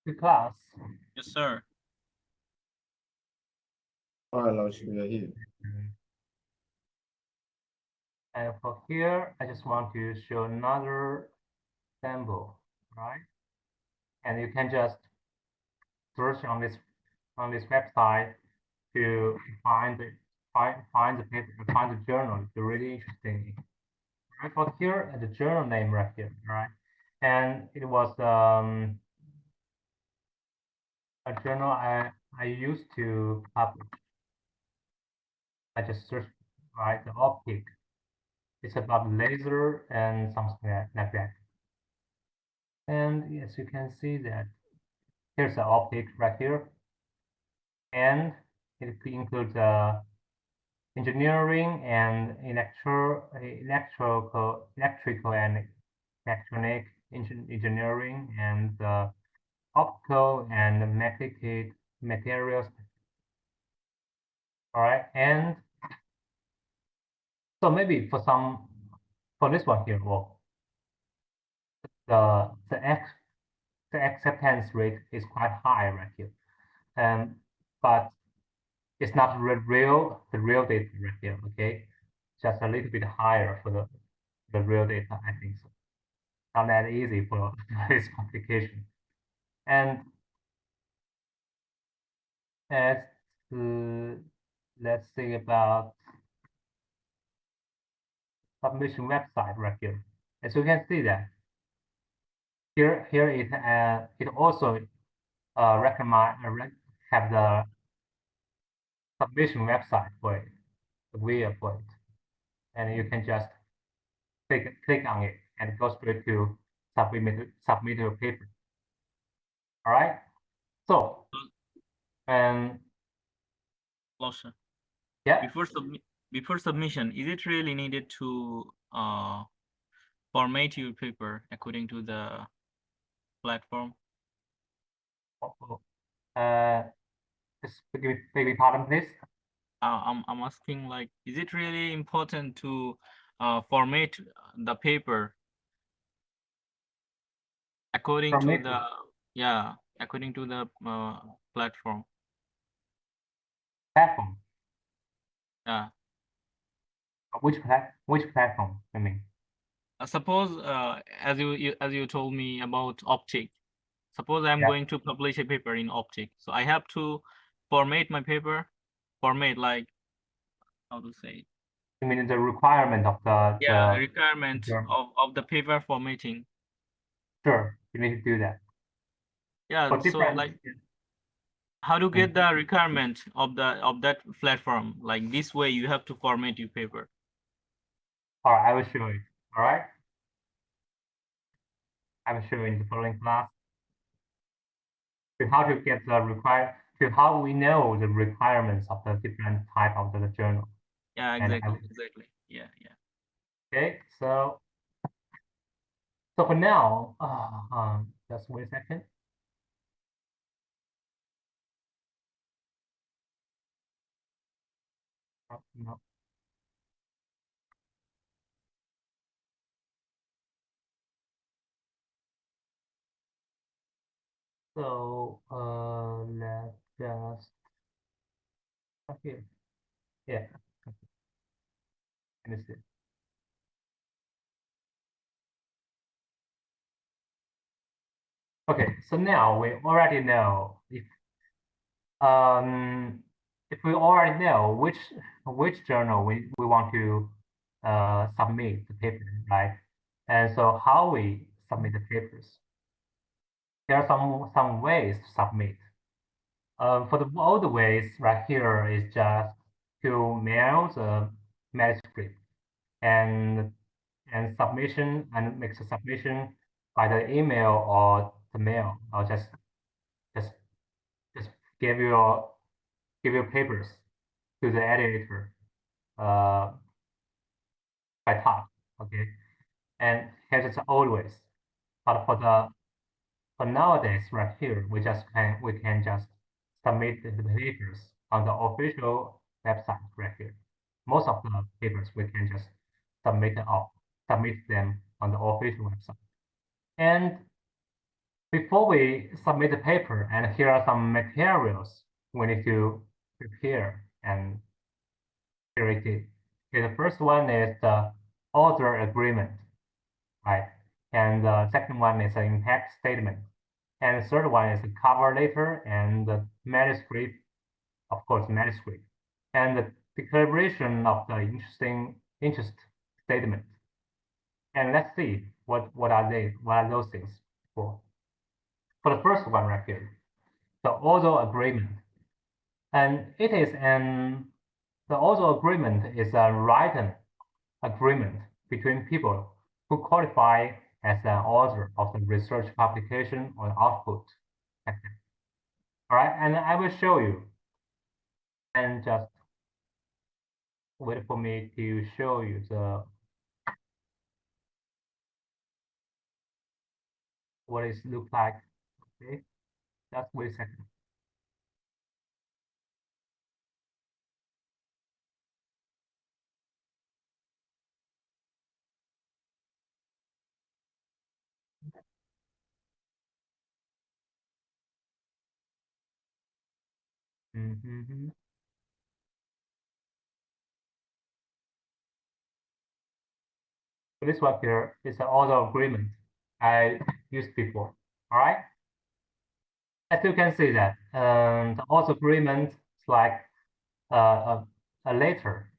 To class. Yes, sir. All right, Laoshi, we are here. And for here, I just want to show another sample, right? And you can just search on this website to find the paper, find the journal you're really interested in. Right, for here, the journal name right here, right? And it was a journal I used to publish. I just searched, right, the optic. It's about laser and something like that. And yes, you can see that here's the optic right here. And it includes engineering and electrical and electronic engineering and optical and magnetic materials. All right, and so maybe for this one here, well, the acceptance rate is quite high right here, but it's not the real data right here. Okay, just a little bit higher for the real data. I think so. Not that easy for this application. And as let's see about submission website right here. As you can see that here it also recommend have the submission website for it, the web for it, and you can just click on it and go straight to submit your paper. All right. So Lawson. yeah. Before submission, is it really needed to format your paper according to the platform? Just beg your pardon, please. I'm asking, like, is it really important to format the paper according to Format the according to the platform? platform. Yeah. Which platform? I mean. Suppose as you told me about optic. Suppose I'm Yeah. going to publish a paper in optic, so I have to format my paper. Format, like, how to say it? You mean the requirement of the requirement of the paper formatting. Sure, you need to do that. Yeah, For so different, like, how to get the requirement of that platform? Like, this way you have to format your paper. all right, I will show you. All right, I will show you in the following class. To how to get to how we know the requirements of the different type of the journal. Yeah, exactly. Yeah. Okay, so for now, just wait a second. No. So let's just okay. Yeah. Let me see. Okay, so now we already know if we already know which journal we want to submit the paper, right? And so how we submit the papers. There are some ways to submit. For the old ways, right here is just to mail the manuscript and submission and make the submission by the email or the mail, or just just give your papers to the editor by top, okay? And here's the old ways. But for nowadays, right here, we can just submit the papers on the official website right here. Most of the papers we can just submit them on the official website. And before we submit the paper, and here are some materials we need to prepare. And here it is. Okay, the first one is the author agreement, right? And the second one is an impact statement. And the third one is the cover letter and the manuscript, of course, manuscript, and the declaration of the interest statement. And let's see what are those things for. For the first one right here, the author agreement, and the author agreement is a written agreement between people who qualify as an author of the research publication or output. All right, and I will show you, and just wait for me to show you what it looks like. Okay, just wait a second. This one here is the author agreement I used before. All right. As you can see that the author agreement is like a letter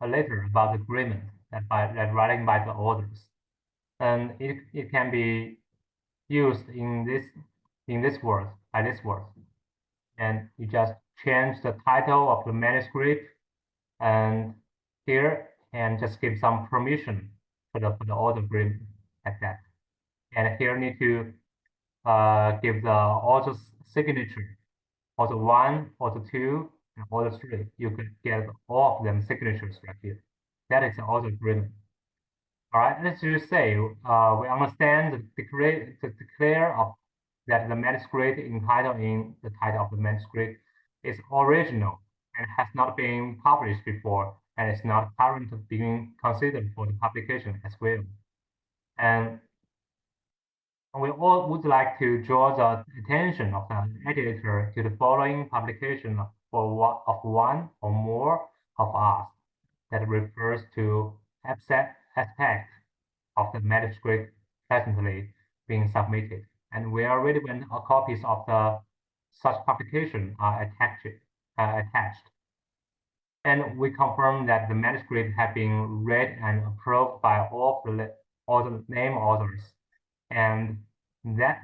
about the agreement that writing by the authors, and it can be used in this word by this word, and you just change the title of the manuscript and here and just give some permission for the author agreement like that, and here need to give the author's signature, author 1, author 2, and author 3. You could get all of them signatures right here. That is the author agreement. All right, let's just say we understand the declare of that the manuscript entitled in the title of the manuscript is original and has not been published before and is not currently being considered for the publication as well. And we all would like to draw the attention of the editor to the following publication of one or more of us that refers to aspect of the manuscript presently being submitted, and where relevant copies of the such publication are attached. And we confirm that the manuscript have been read and approved by all the named authors, and that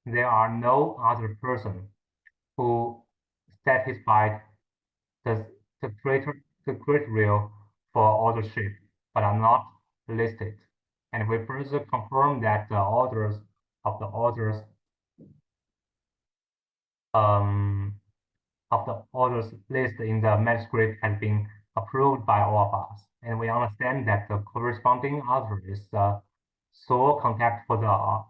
there are no other person who satisfied the criteria for authorship but are not listed. And we further confirm that the authors of the list in the manuscript has been approved by all of us. And we understand that the corresponding author is the sole contact for the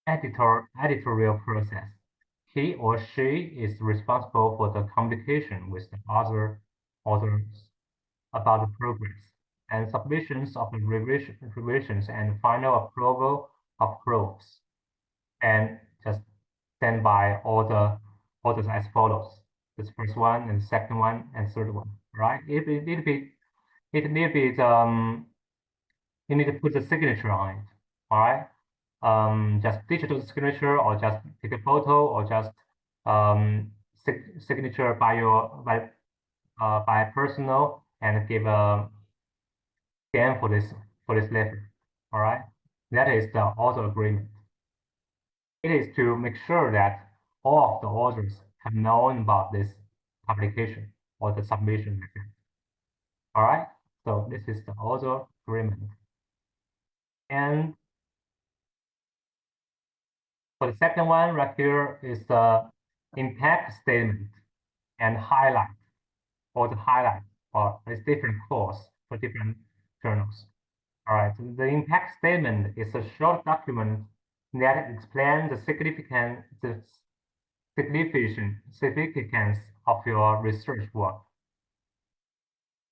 editorial process. He or she is responsible for the communication with the other authors about the progress and submissions of the revisions and final approval of proofs, and just stand by all the authors as follows: this first one and second one and third one, right? You need to put the signature on it, all right? Just digital signature, or just take a photo, or just signature by personal, and give a scan for this letter. All right, that is the author agreement. It is to make sure that all of the authors have known about this publication or the submission. All right, so this is the author agreement. And for the second one right here is the impact statement and highlight, or the highlight, or it's different course for different journals. All right, so the impact statement is a short document that explains the significance of your research work.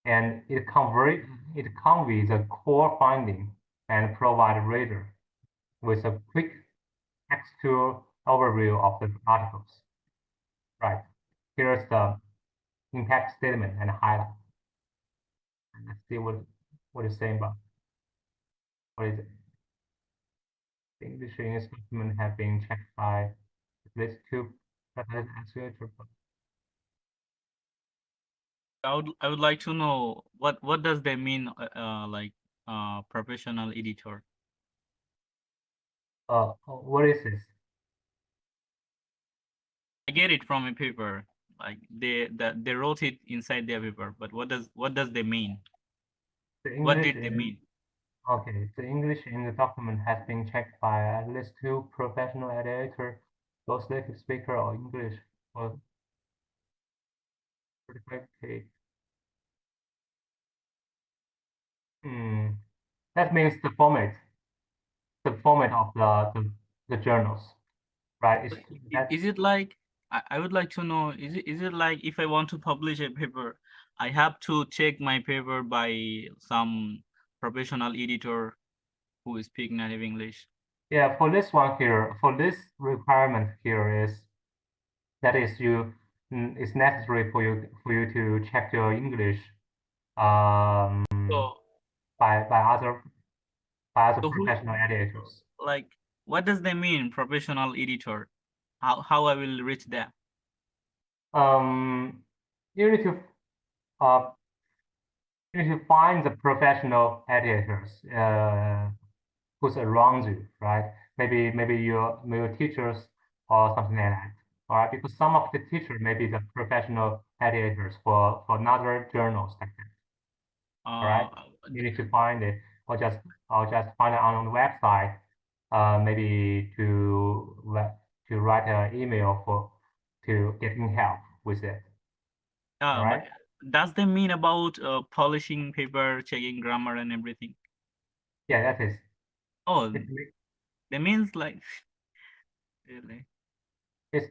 and it conveys a core finding and provide reader with a quick textual overview of the articles. Right. Here's the impact statement and highlight. Let's see what it's saying about. What is it? The English in this document have been checked by at least two actuator. I would like to know what does that mean, like professional editor. What is this? I get it from a paper, like they wrote it inside their paper, but what does they mean? The What English did they in mean? Okay, the English in the document has been checked by at least two professional editor, both native speaker or English or certificate. That means the format of the journals, right? Is it like I would like to know, is it like if I want to publish a paper, I have to check my paper by some professional editor who speak native English? Yeah, for this one here, for this requirement here is that is it's necessary for you to check your English So by other so professional editors. like what does that mean, professional editor? How I will reach that? You need to uh you need to find the professional editors who's around you, right? Maybe your teachers or something like that. All right, because some of the teachers may be the professional editors for another journals like that. All right, you need to find it, or just find it on the website. Maybe to write an email to getting help with it. All but right. does that mean about polishing paper, checking grammar and everything? Yeah, that is. Oh, It, that means like really. it's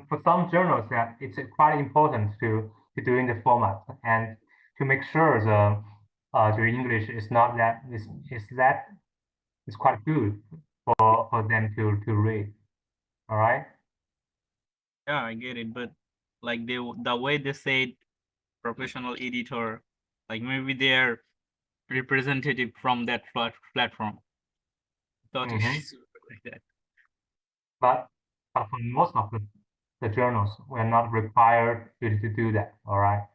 for some journals that it's quite important to doing the format and to make sure the English is not that is quite good for them to read. All right. Yeah, I get it, but like the way they said professional editor, like maybe they're representative from that platform. Thought it Mhm. is like that. But for most of the journals, we're not required you to do that. All right.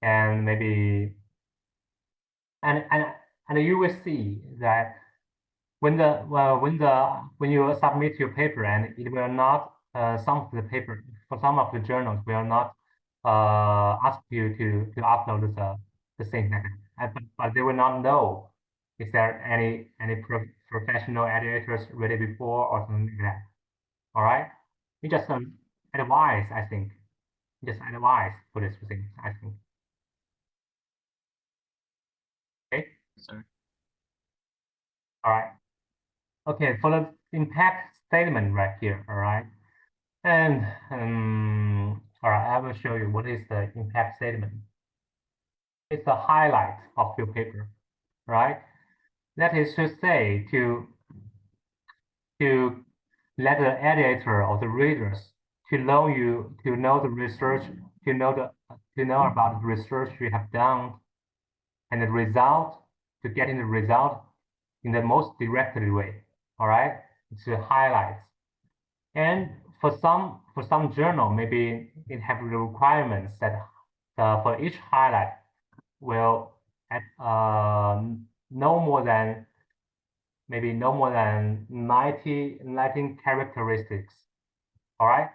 And maybe and you will see that when you submit your paper and it will not some of the paper for some of the journals will not ask you to upload the same thing, but they will not know is there any professional editors ready before or something like that. All right, you just advise, I think, just advise for this thing, I think. Okay, Sorry. all right. Okay, for the impact statement right here, all right. And all right, I will show you what is the impact statement. It's the highlight of your paper, right? That is to say, to let the editor or the readers to know the research, to know about the research you have done, and the result, to getting the result in the most directed way. All right, it's the highlights. And for some journal, maybe it have the requirements that for each highlight will at no more than maybe no more than 19 characteristics. All right,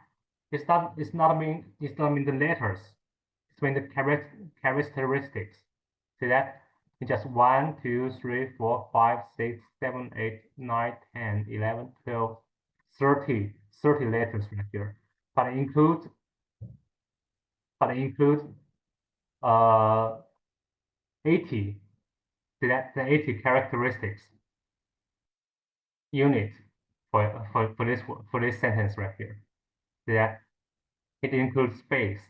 it's not mean the letters. It's mean the characteristics. See that? It's just 1, 2, 3, 4, 5, 6, 7, 8, 9, 10, 11, 12, 30 letters right here. But it includes 80. See that? The 80 characteristics unit for this sentence right here. See that? It includes space,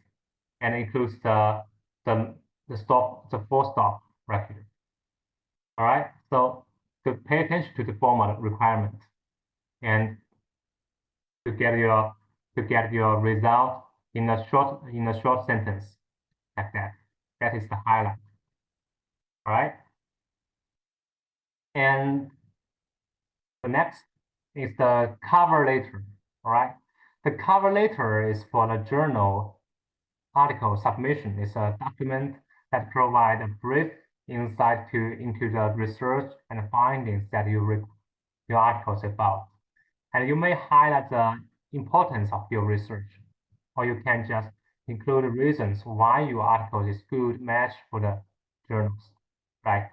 and includes the full stop right here. All right, so to pay attention to the formal requirement and to get your result in a short sentence like that. That is the highlight. All right, and the next is the cover letter. All right, the cover letter is for the journal article submission. It's a document that provides a brief insight into the research and findings that your article is about. And you may highlight the importance of your research, or you can just include reasons why your article is good match for the journals, right?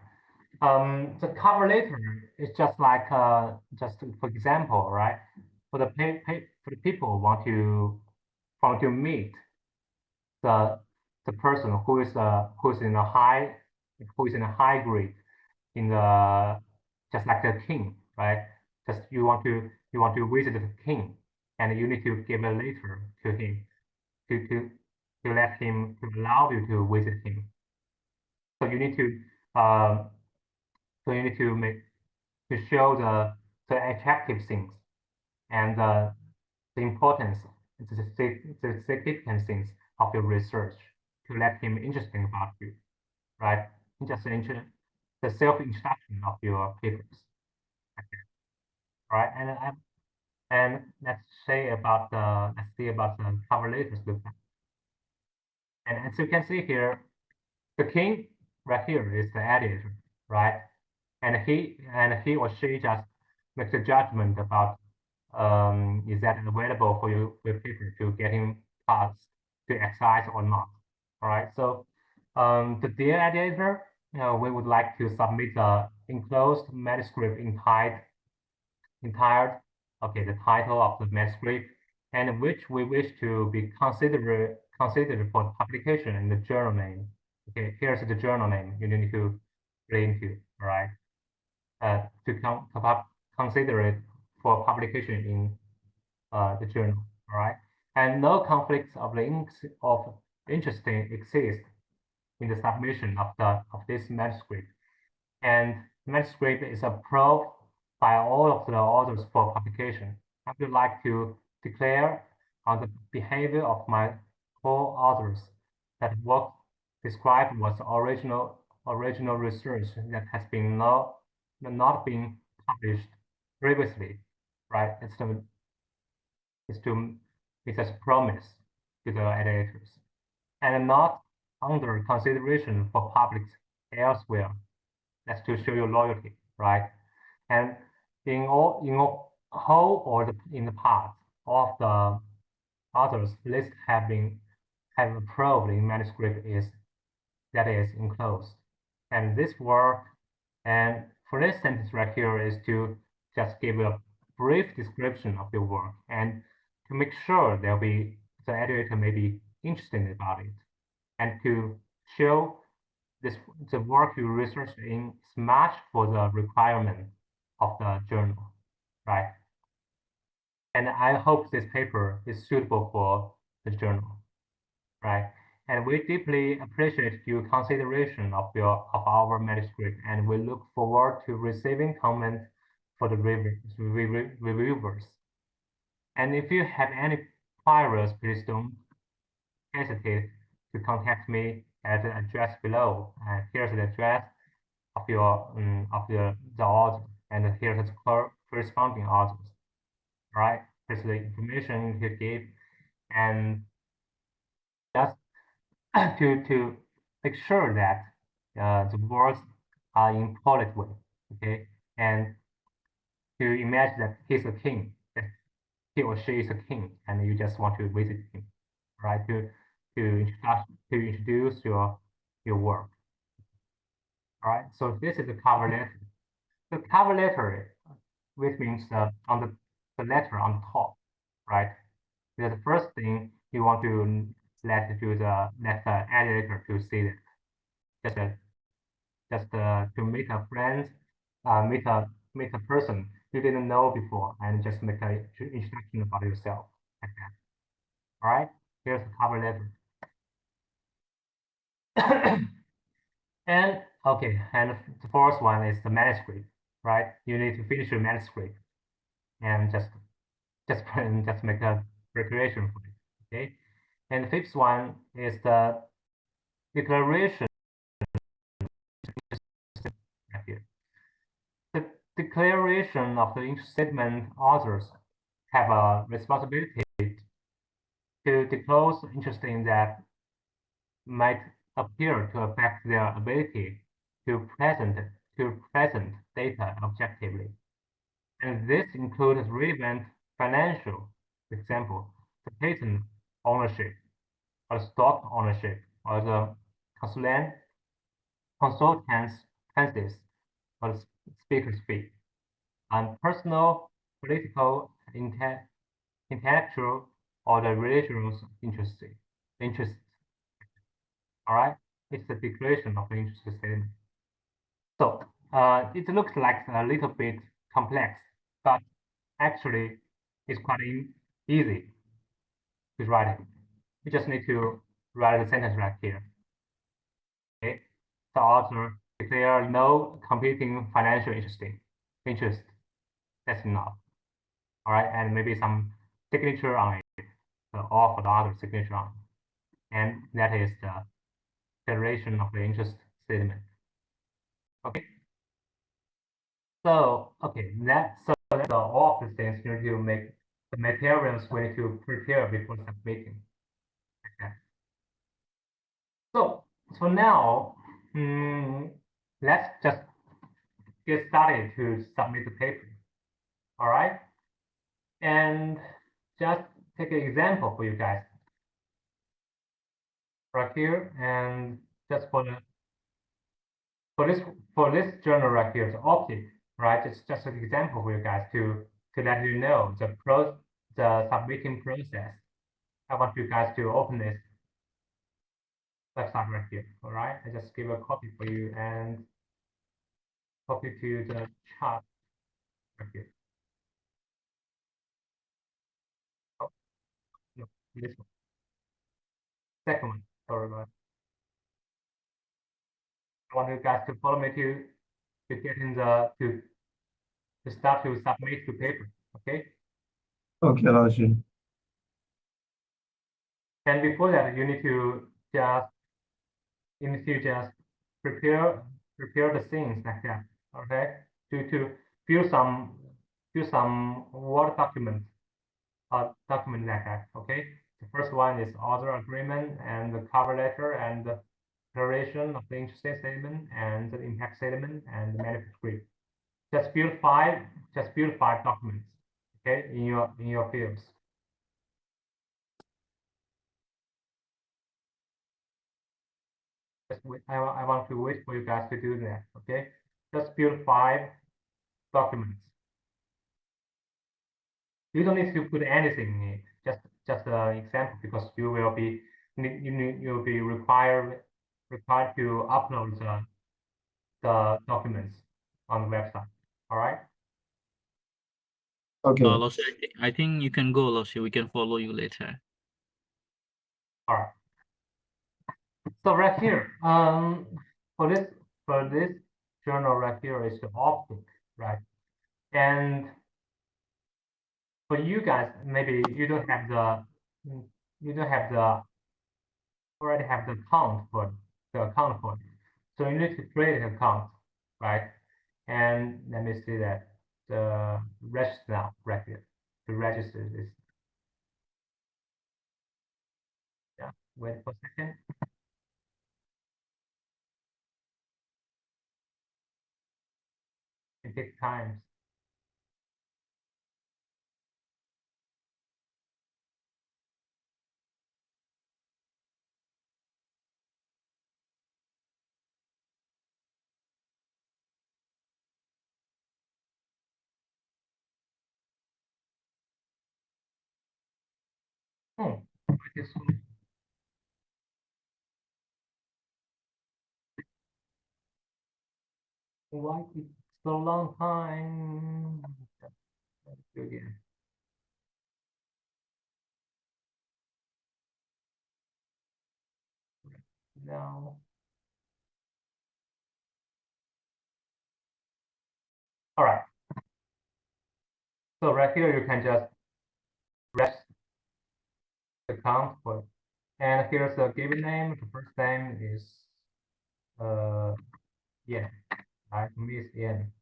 The cover letter is just like just for example, right? For the people want to meet the person who is in a high grade in the just like the king, right? Just you want to visit the king, and you need to give a letter to him to let him to allow you to visit him. So you need to make to show the attractive things and the importance, the significant things of your research to let him interesting about you, right? Just the self-introduction of your papers, right? And let's see about the cover letters. And as you can see here, the king right here is the editor, right? And he or she just makes a judgment about is that available for your paper to getting passed to excise or not. All right. So the dear editor, we would like to submit the enclosed manuscript entire the title of the manuscript and which we wish to be considered for publication in the journal name. Okay, here's the journal name you need to put into, all right? To consider it for publication in the journal, all right? And no conflicts of interest exist in the submission of this manuscript. And manuscript is approved by all of the authors for publication. I would like to declare on the behavior of my co-authors that work described was original research that has been not been published previously, right? It's a promise to the editors and not under consideration for public elsewhere. That's to show your loyalty, right? And in whole or in the past, all of the authors list have approved in manuscript that is enclosed. And this work, and for this sentence right here is to just give a brief description of your work and to make sure the editor may be interested about it and to show the work you research in is matched for the requirement of the journal, right? And I hope this paper is suitable for the journal, right? And we deeply appreciate your consideration of our manuscript, and we look forward to receiving comments for the reviewers. And if you have any queries, please don't hesitate to contact me at the address below. And here's the address of the author, and here's the corresponding authors. All right, here's the information you give, and just to make sure that the words are in polite way, okay, and to imagine that he's a king, that he or she is a king, and you just want to visit him, right? To introduce your work. All right, so this is the cover letter. The cover letter, which means on the letter on top, right? The first thing you want to let the editor to see that just to meet a friend, meet a person you didn't know before, and just make an introduction about yourself like that. All right, here's the cover letter. And okay, and the fourth one is the manuscript, right? You need to finish your manuscript and just just make a preparation for it. Okay. And the fifth one is the declaration here. The declaration of the interest statement authors have a responsibility to disclose interest in that might appear to affect their ability to present data objectively. And this includes relevant financial, for example, the patent ownership, or stock ownership, or the consultancies, or the speaker's fee, and personal, political, intellectual, or the religious interest. All right, it's the declaration of the interest statement. So it looks like a little bit complex, but actually it's quite easy to write it. You just need to write the sentence right here. Okay, the author declare no competing financial interest. That's enough. All right, and maybe some signature on it, or for the other signature on it. And that is the declaration of the interest statement. Okay. So okay, that's all of the things you need to make the materials we need to prepare before submitting. Okay. So for now, let's just get started to submit the paper. All right, and just take an example for you guys right here, and just for this journal right here, the optic, right? It's just an example for you guys to let you know the submitting process. I want you guys to open this website right here. All right, I just give a copy for you and copy to the chart right here. Oh, no, this one. Second one. Sorry about it. I want you guys to follow me to get in the to start to submit the paper. Okay. Okay, 老师。 And before that, you need to prepare the things like that. Okay. To fill some Word document document like that. Okay. The first one is author agreement and the cover letter and the declaration of the interest statement and the impact statement and the manuscript. Just fill five documents. Okay, in your fields. Just wait, I want to wait for you guys to do that. Okay, just fill 5 documents. You don't need to put anything in it. Just an example, because you will be you'll be required to upload the documents on the website. All right. Okay. Loshi, I think you can go, Loshi. We can follow you later. All right. So right here, for this journal right here is the optic, right? And for you guys, maybe you don't have the already have the account for it. So you need to create an account, right? And let me see that the register now right here. To register this. Yeah, wait for a second. It takes time. It is why it so long time? Let's do again. Now All right. So right here, you can just rest the count for it. And here's the given name. The first name is Yan, right? Miss Yan.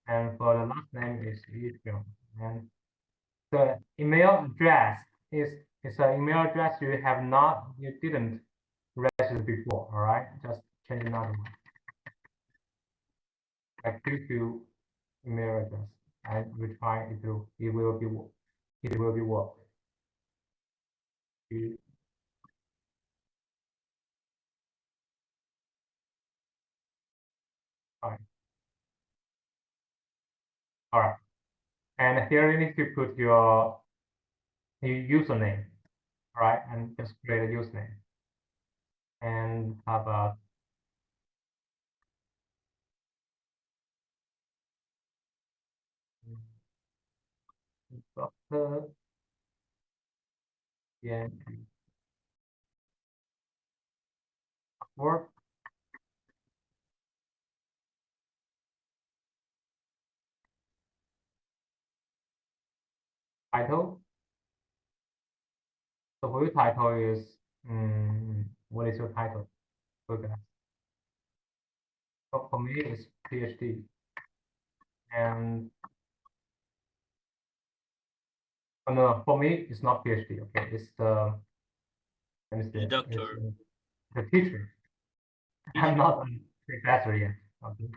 And for the last name is Yishun. And the email address is an email address you didn't register before. All right, just change another one. Like QQ email address, and we try it will work. Fine. All right, and here you need to put your username. All right, and just create a username. And how about Dr. Yan work title. So for your title is what is your title? Okay. So for me it's PhD. And oh, no, for me it's not PhD. Okay, it's the let me see, Doctor. it's the teacher. I'm not a professor yet. Okay.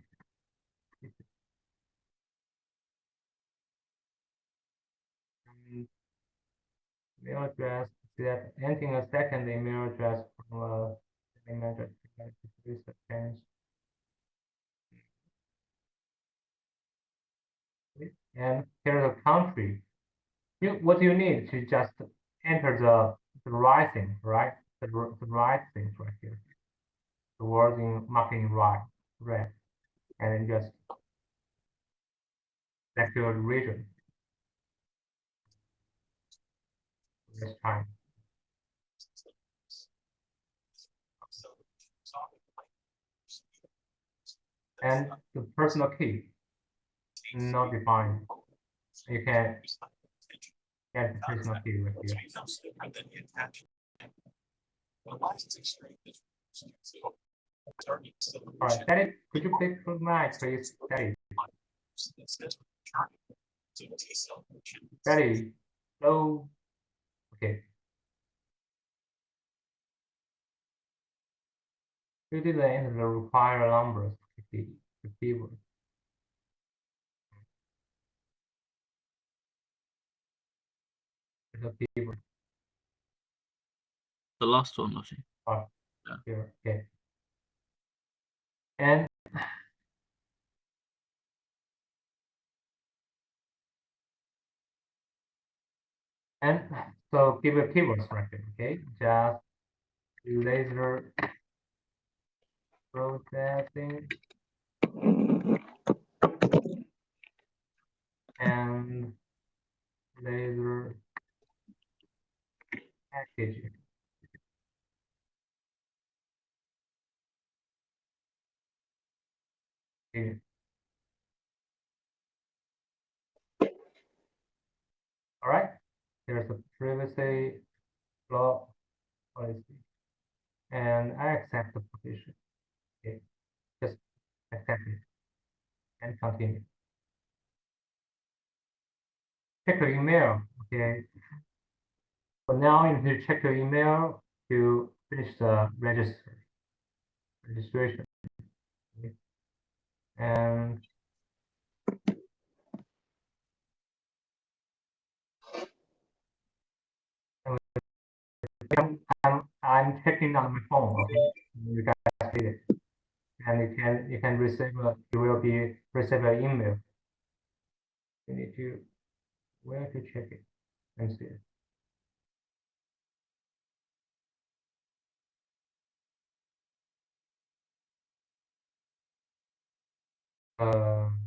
And email address, that entering a second email address from a email address change. And here's a country. What you need to just enter the right thing, right? The right things right here. The word in marking red, and then just select your region. This time. And the personal key not defined. You can get the personal key right here. All right, Daddy, could you please put my please, Daddy? Daddy, hello. Okay. You didn't enter the required numbers to the keyword. The keyword. The last one, Lucy. Oh, Yeah. here, okay. And so give a keywords right there, okay? Just laser processing and laser packaging. Okay. All right. There's a privacy law policy, and I accept the position. Okay, just accept it and continue. Check your email. Okay. So now you need to check your email to finish the registration. Okay. And I'm checking on my phone. Okay, you guys see it, and you can receive you will be receive an email. You need to where to check it. Let me see it. Um,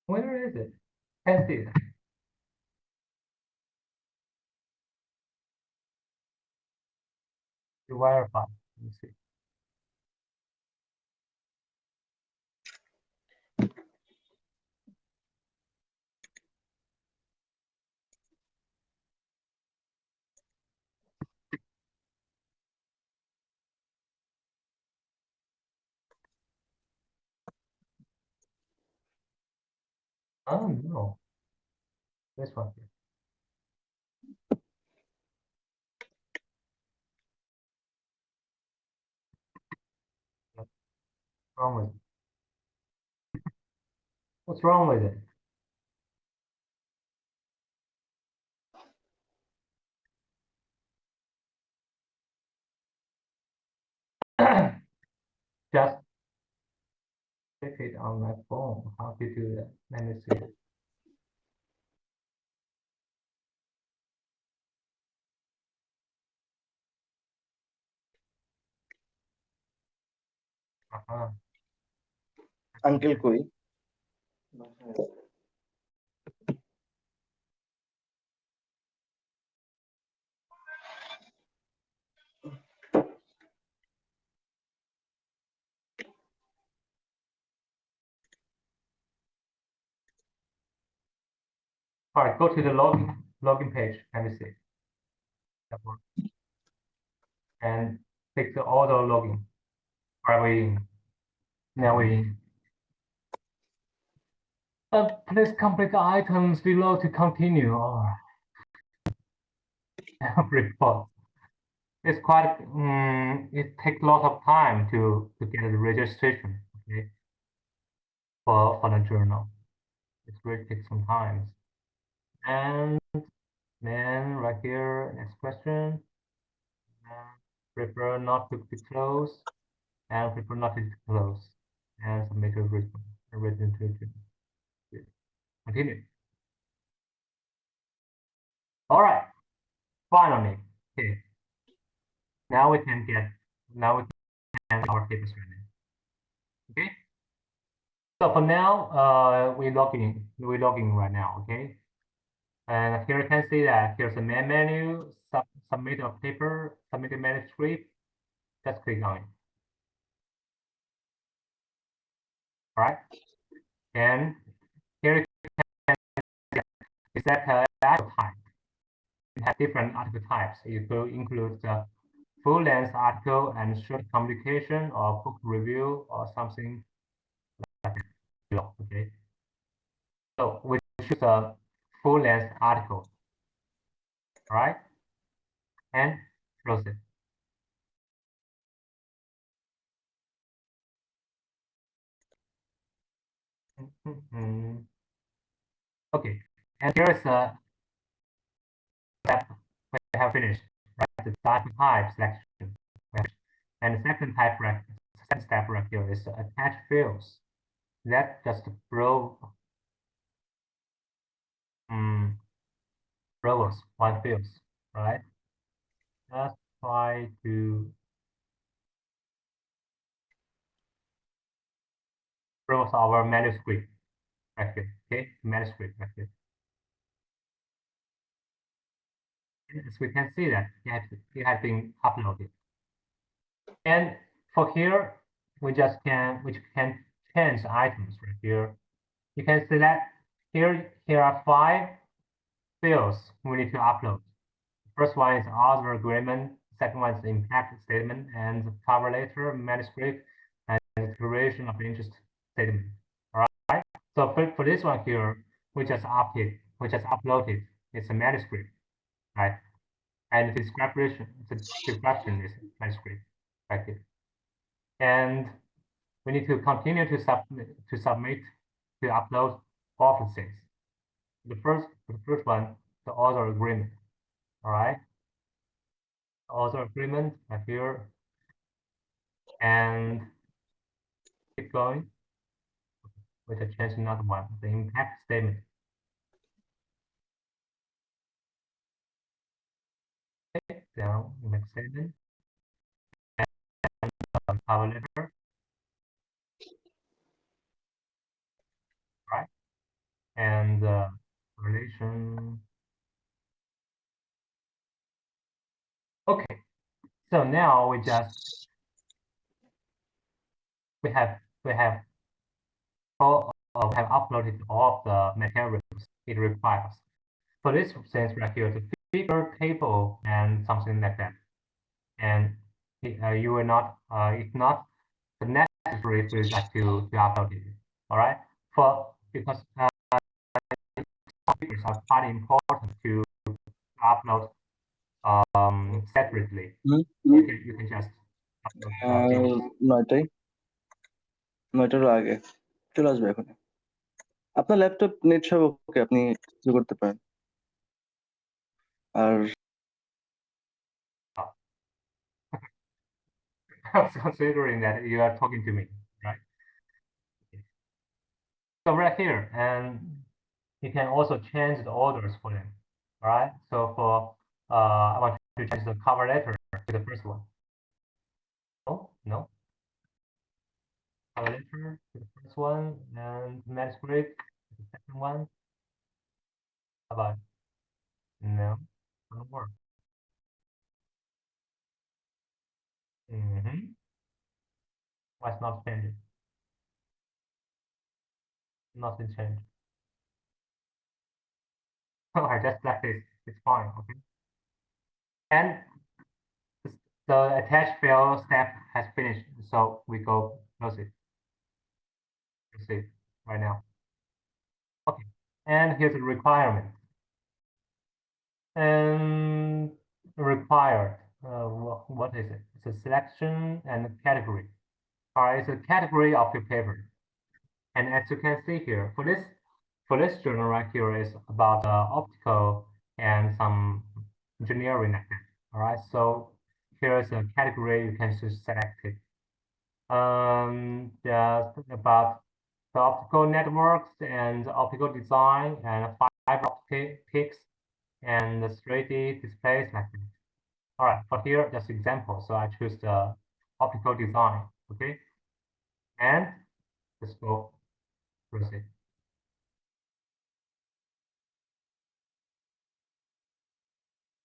Where is it? Can't see it. To verify. Let me see. Oh no, this one here. What's wrong with it? What's wrong with it? Just click it on my phone. How to do that? Let me see. Uh-huh. Uncle कोई All right, go to the login page. Let me see. That works. And click the auto login. Are we in? Now we in. Please complete the items below to continue. All right. Report. It's quite. It takes a lot of time to get the registration. Okay. For the journal, it really takes some time. And then right here, next question. Prefer not to be closed, and prefer not to be closed, and submit a written to continue. All right, finally, okay. Now we can get our papers ready. Okay. So for now, we're logging right now. Okay. And here you can see that here's a main menu, submit a paper, submit a manuscript. Just click on it. All right. And here you can select article type. You have different article types. You could include the full-length article and short communication or book review or something like that. Okay. So we choose a full-length article. All right. And close it. Okay. And here is a step we have finished. Right. The article type selection. And the second step right here is attach fields. That just browse one fields, right? Let's try to browse our manuscript right here. Okay, manuscript right here. As we can see that it has been uploaded. And for here, we can change items right here. You can select here are 5 fields we need to upload. First one is author agreement, second one is impact statement, and the cover letter, manuscript, and declaration of interest statement. All right. So for this one here, we just uploaded. It's a manuscript, right? And the description is manuscript, right here. And we need to continue to upload all of things. The first one, the author agreement. All right. Author agreement right here, and keep going with a change another one, the impact statement. Okay, down impact statement and cover letter. Right. and relation. Okay, so now we have uploaded all of the materials it requires. For this sense right here, the figure table and something like that, and you will not it's not necessary if you like to upload it. All right, because figures are quite important to upload separately. You can just upload. নয়টার আগে চলে আসবে এখন। আপনার laptop net সব ওকে, আপনি শুরু করতে পারেন। আর I was considering that you are talking to me, right? So right here, and you can also change the orders for them. All right. So for I want to change the cover letter to the first one. Oh no. Cover letter to the first one, and manuscript to the second one. How about no? Doesn't work. What's not changed? Nothing changed. I just like this. It's fine. Okay. And the attach file step has finished, so we go close it. Close it right now. Okay. And here's the requirement. And required. What is it? It's a selection and a category. All right, it's a category of your paper. And as you can see here, for this journal right here is about optical and some engineering like that. All right, so here's a category you can just select it. Just about the optical networks and optical design and fiber optics and the 3D displays like that. All right, but here just example. So I choose the optical design, okay, and let's go proceed.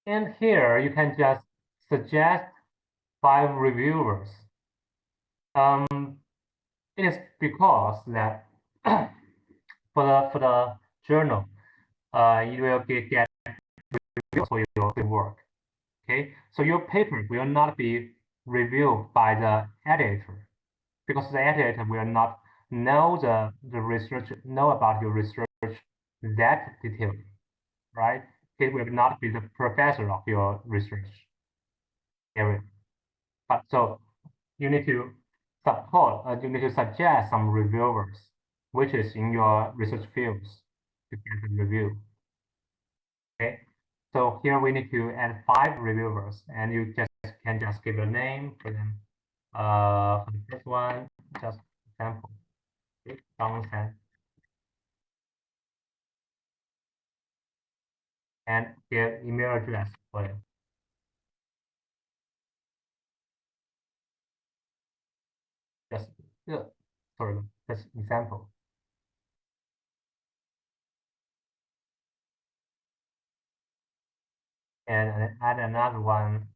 And here you can just suggest 5 reviewers. It is because that for the journal, you will get reviews for your work. Okay, so your paper will not be reviewed by the editor because the editor will not know the research, know about your research that detail, right? It will not be the professor of your research area. But so you need to you need to suggest some reviewers, which is in your research fields to get the review. Okay, so here we need to add 5 reviewers, and you can just give a name for them. For the first one, just example, Johnson, and give email address for them. Just sorry, just example. And add another one,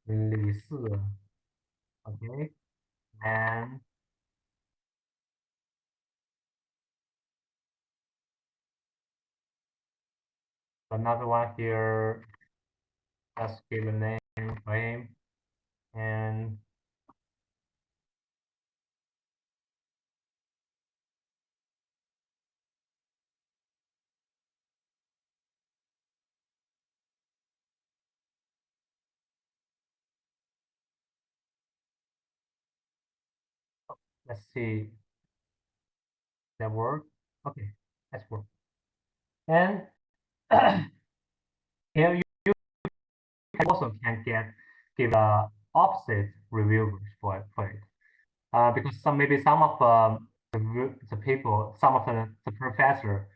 Li Si. Okay, and another one here, just give a name for him, and let's see that work. Okay, that's work. And here you also can give a opposite reviewers for it. Because maybe some of the people, some of the professor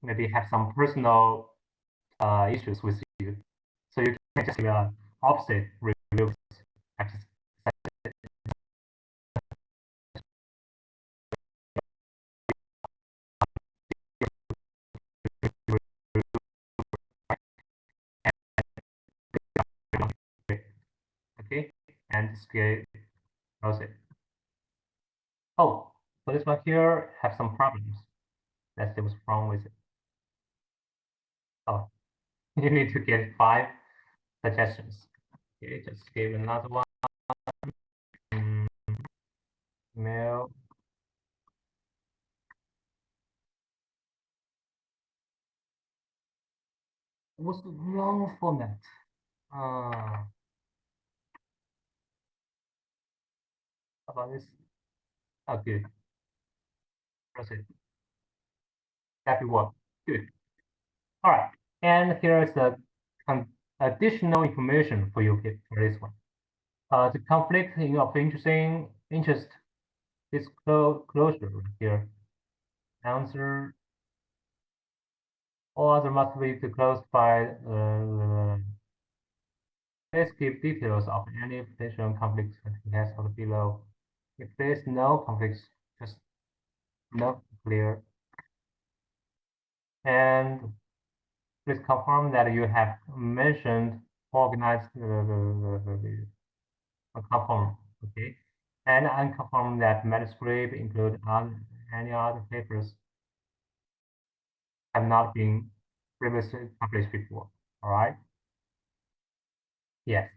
maybe have some personal issues with you, so you can just give a opposite reviews. and just close it. Oh, so this one here have some problems. Let's see what's wrong with it. Oh, you need to get 5 suggestions. Okay, just give another one. Mail. What's the wrong format? How about this? Oh, good. Proceed. Happy work. Good. All right. And here is the additional information for you for this one. The conflict of interest disclosure here. Answer. All other must be disclosed by. Please give details of any potential conflicts as below. If there's no conflicts, just note clear. And please confirm that you have mentioned organized confirm, okay? And unconfirm that manuscript include any other papers have not been previously published before. All right? Yes.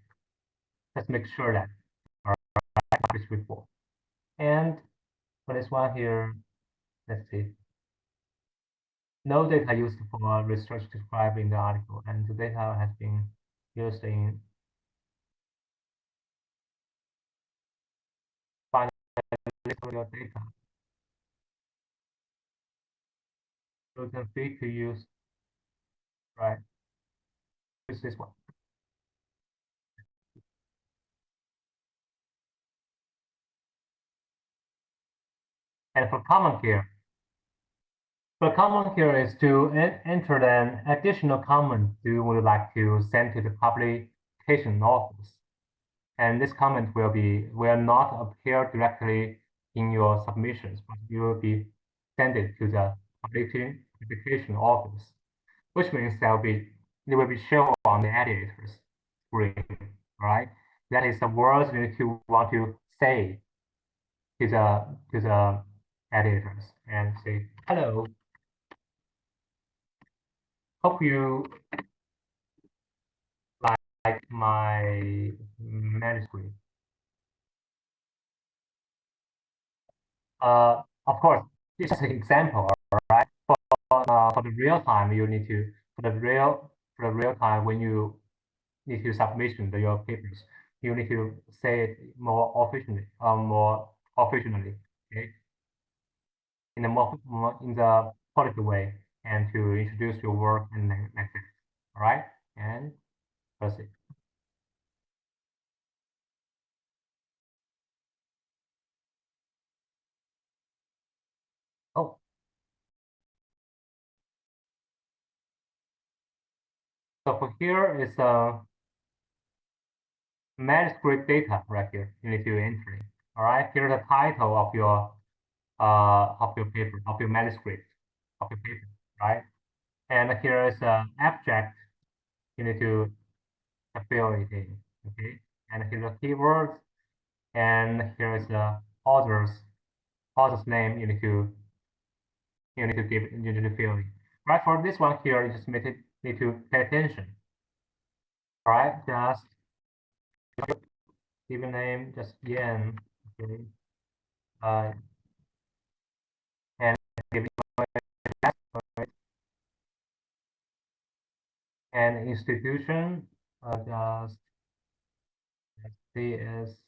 Let's make sure that published before. And for this one here, let's see. No data used for research described in the article, and the data has been used in final your data. So you can free to use, right? Use this one. And for comment here, the comment here is to enter an additional comment you would like to send to the publication office. And this comment will not appear directly in your submissions, but you will be sent it to the publication office, which means they will be shown on the editor's screen, right? That is the words you want to say to the editors and say, hello, hope you like my manuscript. Of course, this is an example, right? For the real time, you need to for the real time when you need to submission your papers, you need to say it more officially, okay, in a more in the positive way, and to introduce your work and method. All right, and proceed. Oh, so for here is manuscript data right here. You need to enter it. All right, here's the title of your paper, of your manuscript, of your paper, right? And here is abstract. You need to fill it in, okay? And here's the keywords, and here is the author's name. You need to fill in. Right, for this one here, you just need to pay attention. All right, just give a name, just Yan, okay? And give it an institution, just CS,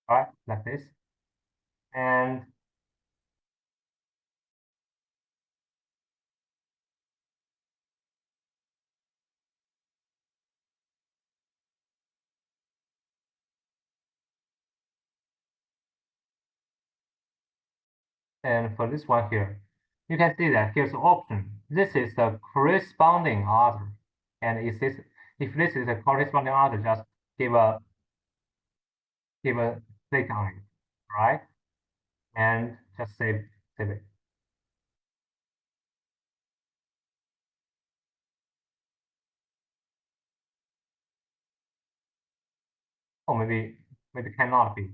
right, like this. And for this one here, you can see that here's the option. This is the corresponding author. And if this is a corresponding author, just give a click on it, right? And just save it. or maybe cannot be.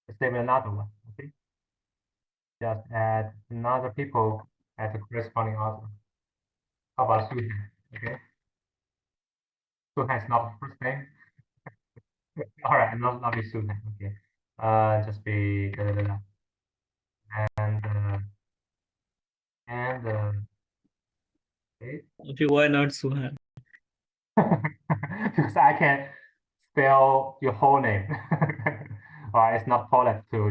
Let's save another one. Okay. Just add another people as a corresponding author. How about Suhan? Okay. Suhan is not the first name. All right, not be Suhan. Okay. Just be da, da, da, da. And okay. Okay, why not Suhan? Because I can spell your whole name. Or it's not polite to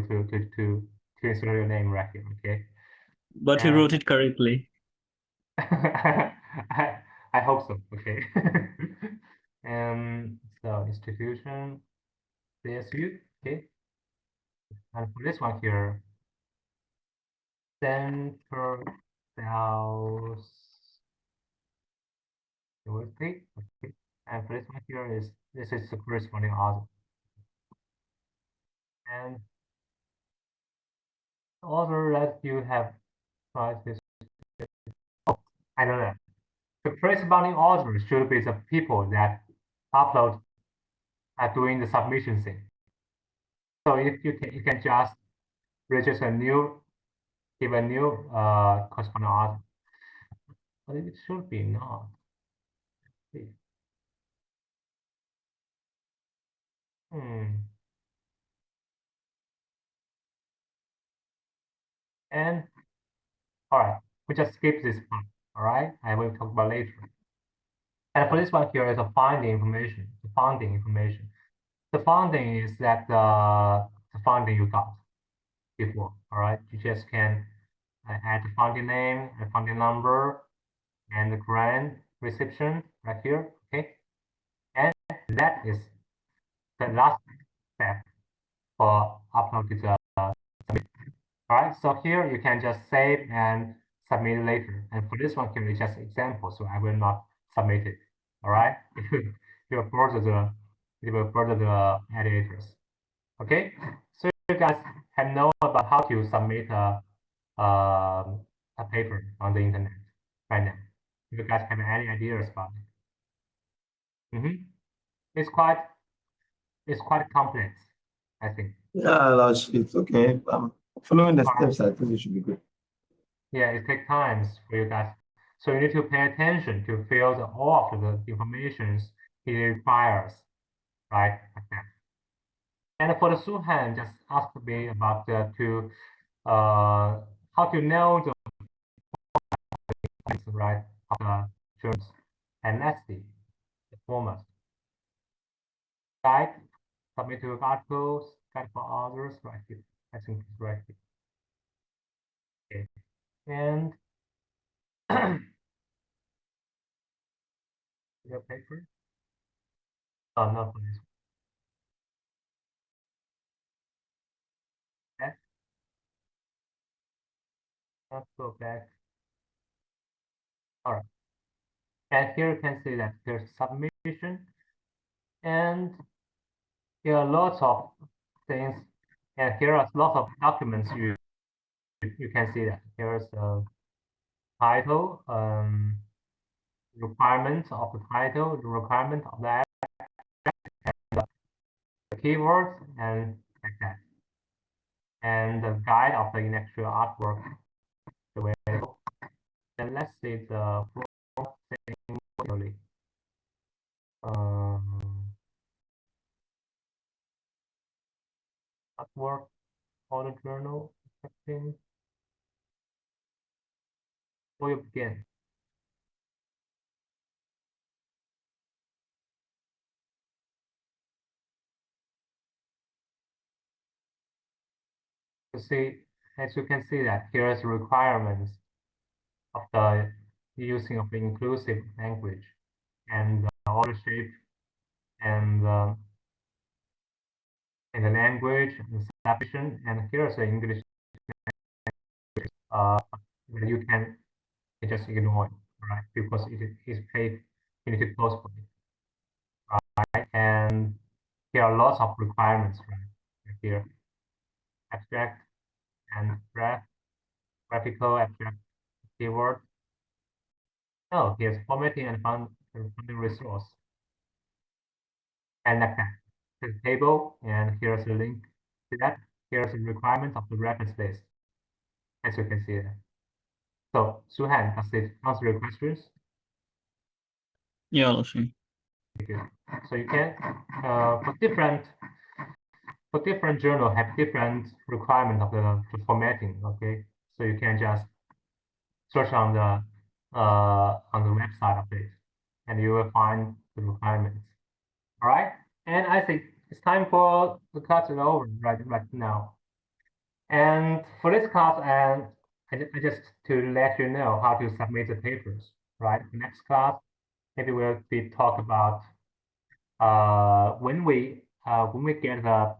insert your name right here. Okay. But he And wrote it correctly. I hope so. Okay. So institution, CSU. Okay. And for this one here, Center South University. Okay. And for this one here is this is the corresponding author. And the author that you have tried this. Oh, I know that. The corresponding authors should be the people that upload doing the submission thing. So if you can just register a new, give a new corresponding author. But it should be not. And all right, we just skip this part. All right, I will talk about later. And for this one here is a finding information. The funding information. The funding is that the funding you got before. All right, you just can add the funding name, the funding number, and the grant reception right here. Okay, and that is the last step for upload to the submit. All right, so here you can just save and submit later. And for this one here, it's just example, so I will not submit it. All right, it will further the editors. Okay, so you guys have known about how to submit a paper on the internet right now. If you guys have any ideas about it? It's quite complex, I think. Yeah, Lodge, it's okay. Following the steps, I think it should be good. Yeah, it takes times for you guys. So you need to pay attention to fill all of the informations it requires, right? Like that. And for the Suhan, just ask me about how to know the right of the terms. And let's see the format. Guide, submit to articles, guide for others, right here. I think it's right here. Okay. And your paper. Oh, not for this. Back. Let's go back. All right. And here you can see that there's submission, and here are lots of things, and here are lots of documents you can see that here's a title, requirement of the title, the requirement of the keywords, and like that, and the guide of the initial artwork. The way. And let's see the full thing clearly. Artwork, auto journal, accepting. Before you begin. You see, as you can see that here's requirements of the using of the inclusive language and the order shape and in the language and submission, and here's the English that you can just ignore it, right? Because it is paid, you need to close for it, right? And here are lots of requirements, right? Here, abstract and graphical abstract keyword. Oh, here's formatting and funding resource. And like that. There's a table, and here's a link to that. Here's the requirement of the reference list, as you can see there. So, Suhan, does it answer your questions? Yeah, 老师。 So you can, for different journal have different requirement of the formatting. Okay, so you can just search on the website of it, and you will find the requirements. All right, and I think it's time for the class is over right now. And for this class, and I just to let you know how to submit the papers. Right, the next class maybe we'll be talk about when we get the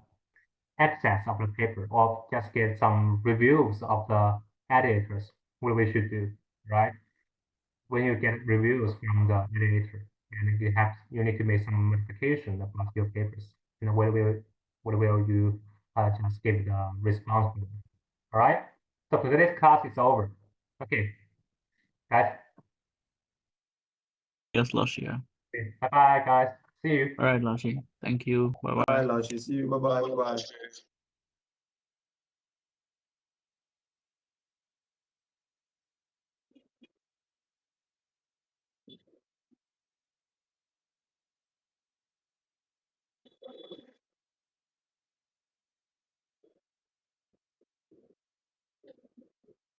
access of the paper or just get some reviews of the editors, what we should do, right? When you get reviews from the editor, and you need to make some modification about your papers. What will you just give the response for them? All right. So for today's class is over. Okay, guys. Yes, 老师。Yeah. Bye bye, guys. See you. All right, 老师。Thank you. Bye bye. Bye, Lashi. See you. Bye bye. Bye bye.